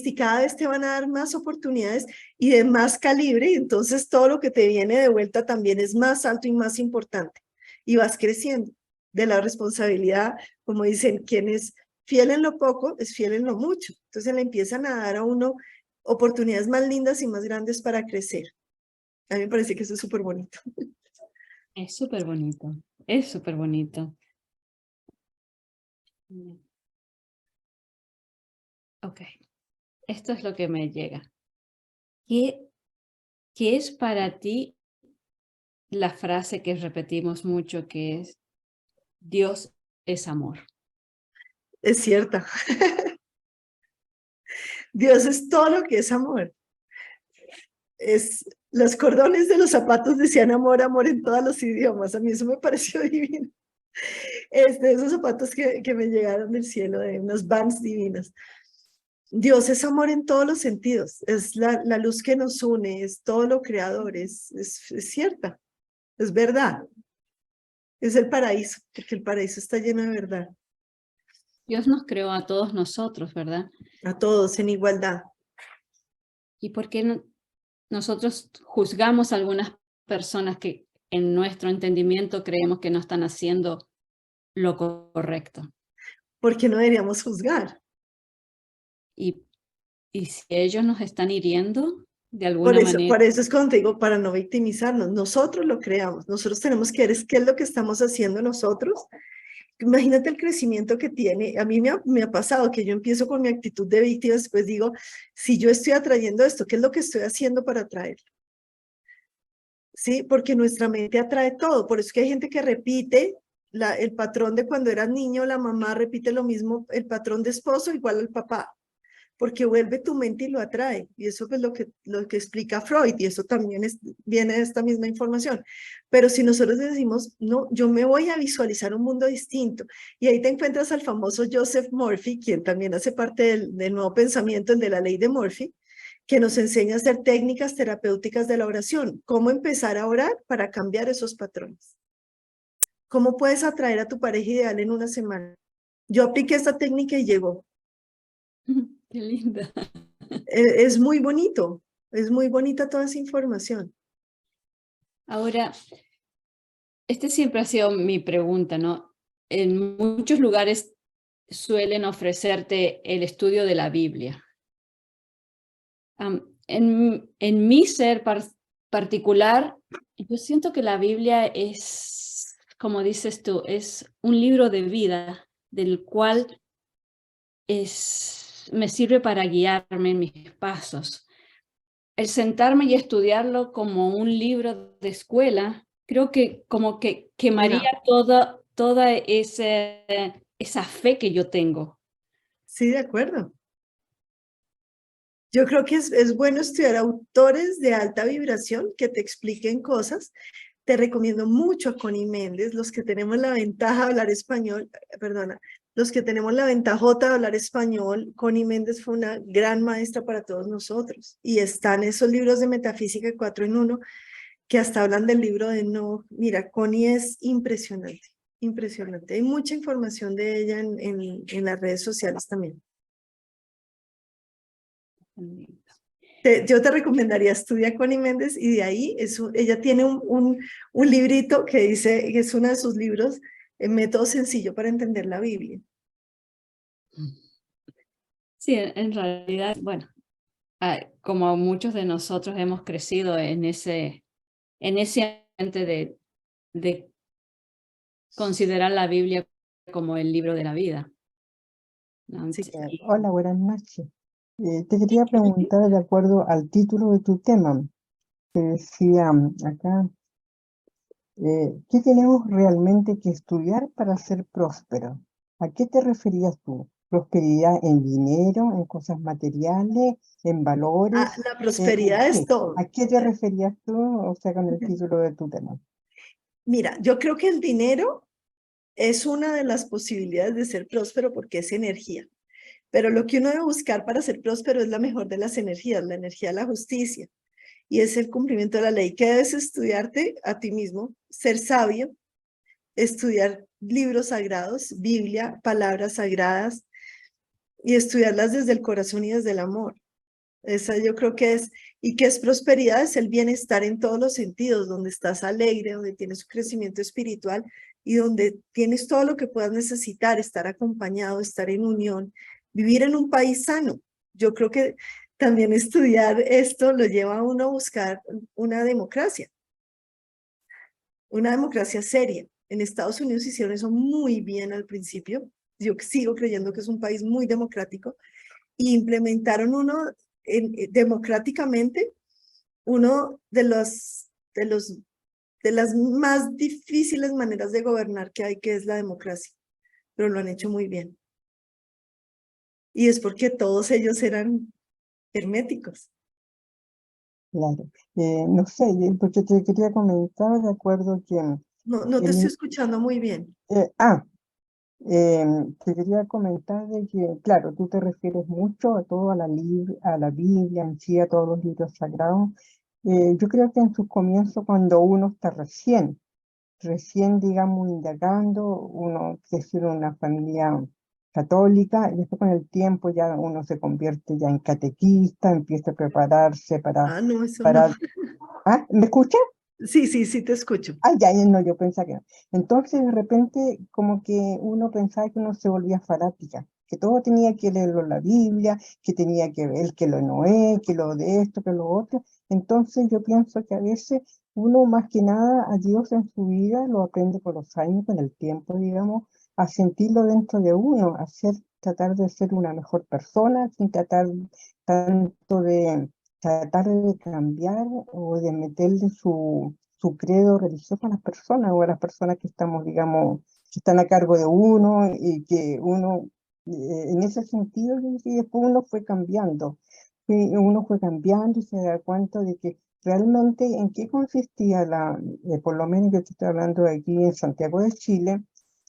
y cada vez te van a dar más oportunidades y de más calibre, y entonces todo lo que te viene de vuelta también es más alto y más importante y vas creciendo de la responsabilidad, como dicen, quien es fiel en lo poco es fiel en lo mucho, entonces le empiezan a dar a uno oportunidades más lindas y más grandes para crecer. A mí me parece que eso es súper bonito. Es súper bonito, es súper bonito. Ok, esto es lo que me llega. ¿Qué es para ti la frase que repetimos mucho que es Dios es amor? Es cierta. Dios es todo lo que es amor. Los cordones de los zapatos decían amor, amor en todos los idiomas. A mí eso me pareció divino. Esos zapatos que me llegaron del cielo, de unos Vans divinos. Dios es amor en todos los sentidos. Es la luz que nos une, es todo lo creador, es cierta, es verdad. Es el paraíso, porque el paraíso está lleno de verdad. Dios nos creó a todos nosotros, ¿verdad? A todos en igualdad. ¿Y por qué nosotros juzgamos a algunas personas que en nuestro entendimiento creemos que no están haciendo lo correcto? Porque no deberíamos juzgar. Y si ellos nos están hiriendo de alguna manera. Por eso es cuando te digo, para no victimizarnos, nosotros lo creamos, nosotros tenemos que ver qué es lo que estamos haciendo nosotros. Imagínate el crecimiento que tiene. A mí me ha pasado que yo empiezo con mi actitud de víctima, después digo, si yo estoy atrayendo esto, ¿qué es lo que estoy haciendo para atraerlo? ¿Sí? Porque nuestra mente atrae todo, por eso es que hay gente que repite el patrón de cuando eras niño, la mamá repite lo mismo, el patrón de esposo igual al papá, porque vuelve tu mente y lo atrae, y eso es lo que explica Freud, y eso también viene de esta misma información. Pero si nosotros decimos, no, yo me voy a visualizar un mundo distinto, y ahí te encuentras al famoso Joseph Murphy, quien también hace parte del nuevo pensamiento, el de la ley de Murphy, que nos enseña a hacer técnicas terapéuticas de la oración, cómo empezar a orar para cambiar esos patrones. ¿Cómo puedes atraer a tu pareja ideal en una semana? Yo apliqué esta técnica y llegó. Qué linda. Es muy bonito, es muy bonita toda esa información. Ahora, este siempre ha sido mi pregunta, ¿no? En muchos lugares suelen ofrecerte el estudio de la Biblia. En mi ser particular, yo siento que la Biblia es, como dices tú, es un libro de vida del cual me sirve para guiarme en mis pasos. El sentarme y estudiarlo como un libro de escuela, creo que como que quemaría Ya. toda esa fe que yo tengo. Sí, de acuerdo. Yo creo que es bueno estudiar autores de alta vibración que te expliquen cosas. Te recomiendo mucho a Connie Méndez, los que tenemos la ventaja de hablar español, perdona, los que tenemos la ventajota de hablar español. Connie Méndez fue una gran maestra para todos nosotros. Y están esos libros de metafísica 4 en 1 que hasta hablan del libro de No. Mira, Connie es impresionante, impresionante. Hay mucha información de ella en las redes sociales también. Yo te recomendaría estudiar Connie Méndez y de ahí ella tiene un librito que dice, que es uno de sus libros, Método sencillo para entender la Biblia. Sí, en realidad, bueno, como muchos de nosotros hemos crecido en ese ambiente de considerar la Biblia como el libro de la vida, ¿no? Sí, claro. Hola, buenas noches. Te quería preguntar de acuerdo al título de tu tema, que decía acá, ¿qué tenemos realmente que estudiar para ser prósperos? ¿A qué te referías tú? ¿Prosperidad en dinero, en cosas materiales, en valores? La prosperidad es ¿Qué? todo. ¿A qué te referías tú, o sea, con el título de tu tema? Mira, yo creo que el dinero es una de las posibilidades de ser próspero porque es energía. Pero lo que uno debe buscar para ser próspero es la mejor de las energías, la energía de la justicia. Y es el cumplimiento de la ley. ¿Qué debes estudiarte a ti mismo? Ser sabio, estudiar libros sagrados, Biblia, palabras sagradas, y estudiarlas desde el corazón y desde el amor. Esa yo creo que es, y que es prosperidad, es el bienestar en todos los sentidos, donde estás alegre, donde tienes un crecimiento espiritual y donde tienes todo lo que puedas necesitar, estar acompañado, estar en unión, vivir en un país sano. Yo creo que también estudiar esto lo lleva a uno a buscar una democracia seria. En Estados Unidos hicieron eso muy bien al principio. Yo sigo creyendo que es un país muy democrático y implementaron democráticamente uno de las más difíciles maneras de gobernar que hay, que es la democracia, pero lo han hecho muy bien. Y es porque todos ellos eran herméticos. Claro. No sé, porque te quería comentar de acuerdo que No te estoy escuchando muy bien. eh, te quería comentar de que, claro, tú te refieres mucho a todo a la Biblia en sí, a todos los libros sagrados. Yo creo que en sus comienzos, cuando uno está recién, digamos, indagando, uno creció en una familia católica y después con el tiempo ya uno se convierte ya en catequista, empieza a prepararse No, eso no. para... ¿Ah? ¿Me escuchas? Sí, te escucho. Ah, ya, no, yo pensaba que no. Entonces, de repente, como que uno pensaba que uno se volvía fanática, que todo tenía que leerlo en la Biblia, que tenía que ver que lo Noé, que lo de esto, que lo otro. Entonces, yo pienso que a veces uno, más que nada, a Dios en su vida lo aprende con los años, con el tiempo, digamos, a sentirlo dentro de uno, tratar de ser una mejor persona, sin tratar tanto de tratar de cambiar o de meterle su credo religioso a las personas o a las personas que estamos, digamos, que están a cargo de uno y que uno, en ese sentido, yo sí, después uno fue cambiando y se da cuenta de que realmente en qué consistía por lo menos yo te estoy hablando de aquí en Santiago de Chile,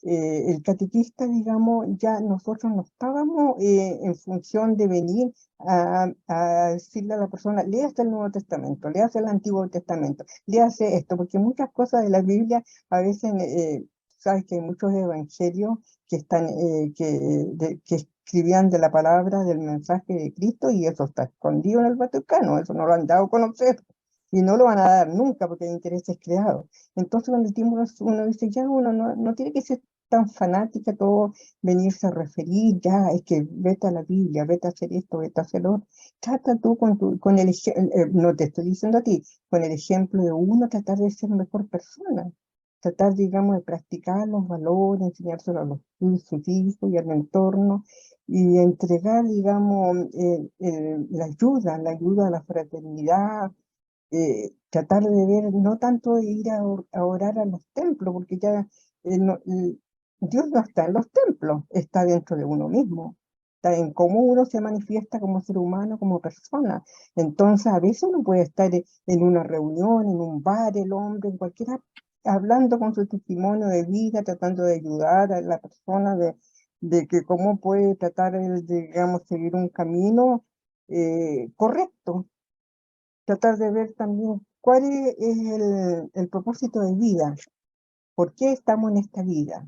el catequista, digamos, ya nosotros no estábamos en función de venir a decirle a la persona, léase el Nuevo Testamento, léase el Antiguo Testamento, léase esto, porque muchas cosas de la Biblia a veces sabes que hay muchos evangelios que están, que escribían de la palabra, del mensaje de Cristo, y eso está escondido en el Vaticano, eso no lo han dado a conocer, y no lo van a dar nunca porque hay intereses creados. Entonces, con el tiempo uno dice, ya uno no tiene que ser tan fanática, todo venirse a referir, ya, es que vete a la Biblia, vete a hacer esto, vete a hacer lo otro. Trata tú con el no te estoy diciendo a ti, con el ejemplo de uno, tratar de ser mejor persona, tratar, digamos, de practicar los valores, enseñárselo a sus hijos y al entorno, y entregar, digamos, la ayuda a la fraternidad, tratar de ver, no tanto de ir a orar a los templos, porque ya Dios no está en los templos, está dentro de uno mismo, está en cómo uno se manifiesta como ser humano, como persona. Entonces, a veces uno puede estar en una reunión, en un bar, el hombre, en cualquiera, hablando con su testimonio de vida, tratando de ayudar a la persona, de que cómo puede tratar, digamos, seguir un camino correcto. Tratar de ver también cuál es el propósito de vida, por qué estamos en esta vida.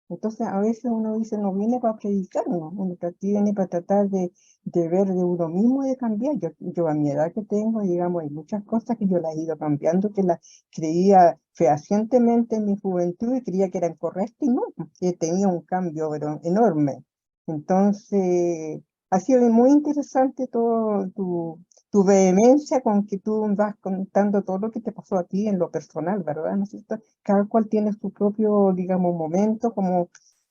Entonces, a veces uno dice, no viene para predicar, no, uno viene para tratar de ver de uno mismo y de cambiar. Yo a mi edad que tengo, digamos, hay muchas cosas que yo las he ido cambiando, que las creía fehacientemente en mi juventud y creía que eran correctas y no, que tenía un cambio pero enorme. Entonces, ha sido muy interesante todo tu vehemencia con que tú vas contando todo lo que te pasó a ti en lo personal, ¿verdad? ¿No es cierto? Cada cual tiene su propio, digamos, momento, como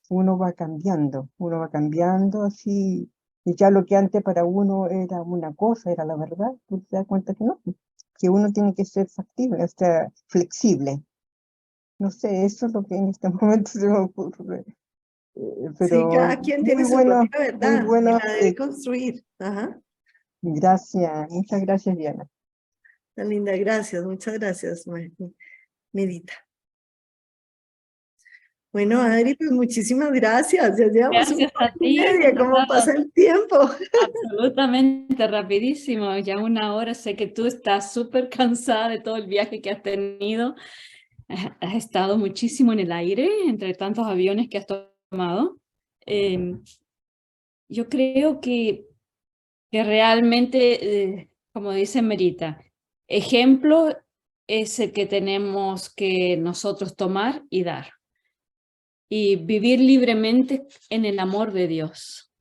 uno va cambiando así, y ya lo que antes para uno era una cosa, era la verdad, tú te das cuenta que no, que uno tiene que ser factible, o sea, flexible. No sé, eso es lo que en este momento se me ocurre. Sí, Pero cada quien tiene muy su propia muy verdad y bueno. la debe construir. Ajá. Gracias, muchas gracias, Diana. Tan linda, gracias, muchas gracias, Mirita. Bueno, Adri, pues muchísimas gracias. Ya llevamos una Gracias hora a y ti. media, ¿cómo pasa el tiempo? Absolutamente rapidísimo, ya 1 hora. Sé que tú estás súper cansada de todo el viaje que has tenido. Has estado muchísimo en el aire, entre tantos aviones que has tomado. Yo creo que realmente, como dice Merita, ejemplo es el que tenemos que nosotros tomar y dar. Y vivir libremente en el amor de Dios.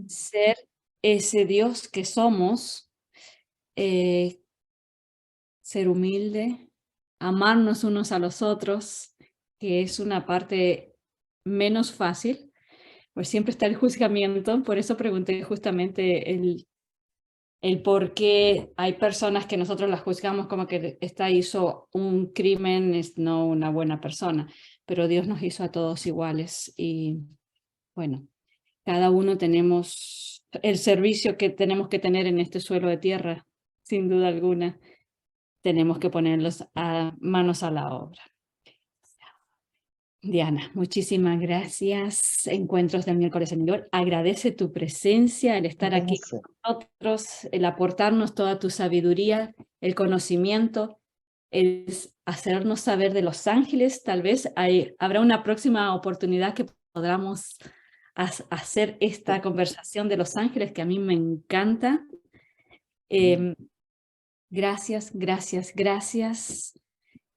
Ser ese Dios que somos, ser humilde, amarnos unos a los otros, que es una parte menos fácil, pues siempre está el juzgamiento. Por eso pregunté justamente el por qué hay personas que nosotros las juzgamos como que esta hizo un crimen, es no una buena persona, pero Dios nos hizo a todos iguales y bueno, cada uno tenemos el servicio que tenemos que tener en este suelo de tierra, sin duda alguna. Tenemos que ponerlos a manos a la obra. Diana, muchísimas gracias. Encuentros del miércoles en New York. Agradece tu presencia, el estar aquí con nosotros, el aportarnos toda tu sabiduría, el conocimiento, el hacernos saber de los ángeles. Tal vez habrá una próxima oportunidad que podamos hacer esta conversación de los ángeles, que a mí me encanta. Gracias, gracias, gracias.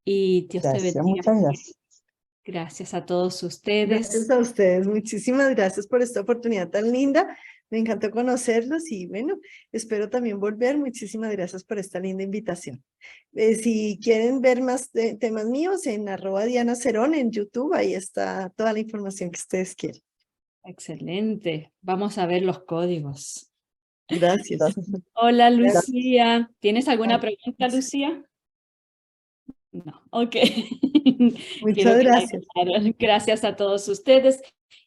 Y Dios te bendiga. Muchas gracias. Gracias a todos ustedes. Gracias a ustedes, muchísimas gracias por esta oportunidad tan linda. Me encantó conocerlos y bueno, espero también volver. Muchísimas gracias por esta linda invitación. Si quieren ver más temas míos en @DianaCerón en YouTube, ahí está toda la información que ustedes quieren. Excelente. Vamos a ver los códigos. Gracias. Hola, Lucía. ¿Tienes alguna pregunta, Lucía? No, ok. Muchas gracias. Gracias a todos ustedes.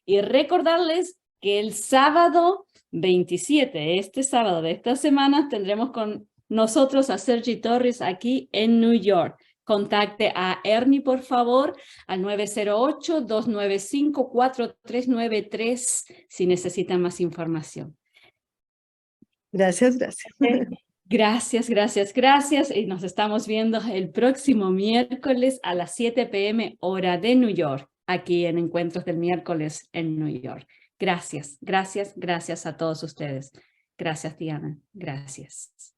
Y recordarles que el sábado 27, este sábado de esta semana, tendremos con nosotros a Sergi Torres aquí en New York. Contacte a Ernie, por favor, al 908-295-4393 si necesita más información. Gracias, gracias. Gracias, gracias, gracias. Y nos estamos viendo el próximo miércoles a las 7 p.m. hora de New York, aquí en Encuentros del Miércoles en New York. Gracias, gracias, gracias a todos ustedes. Gracias, Diana. Gracias.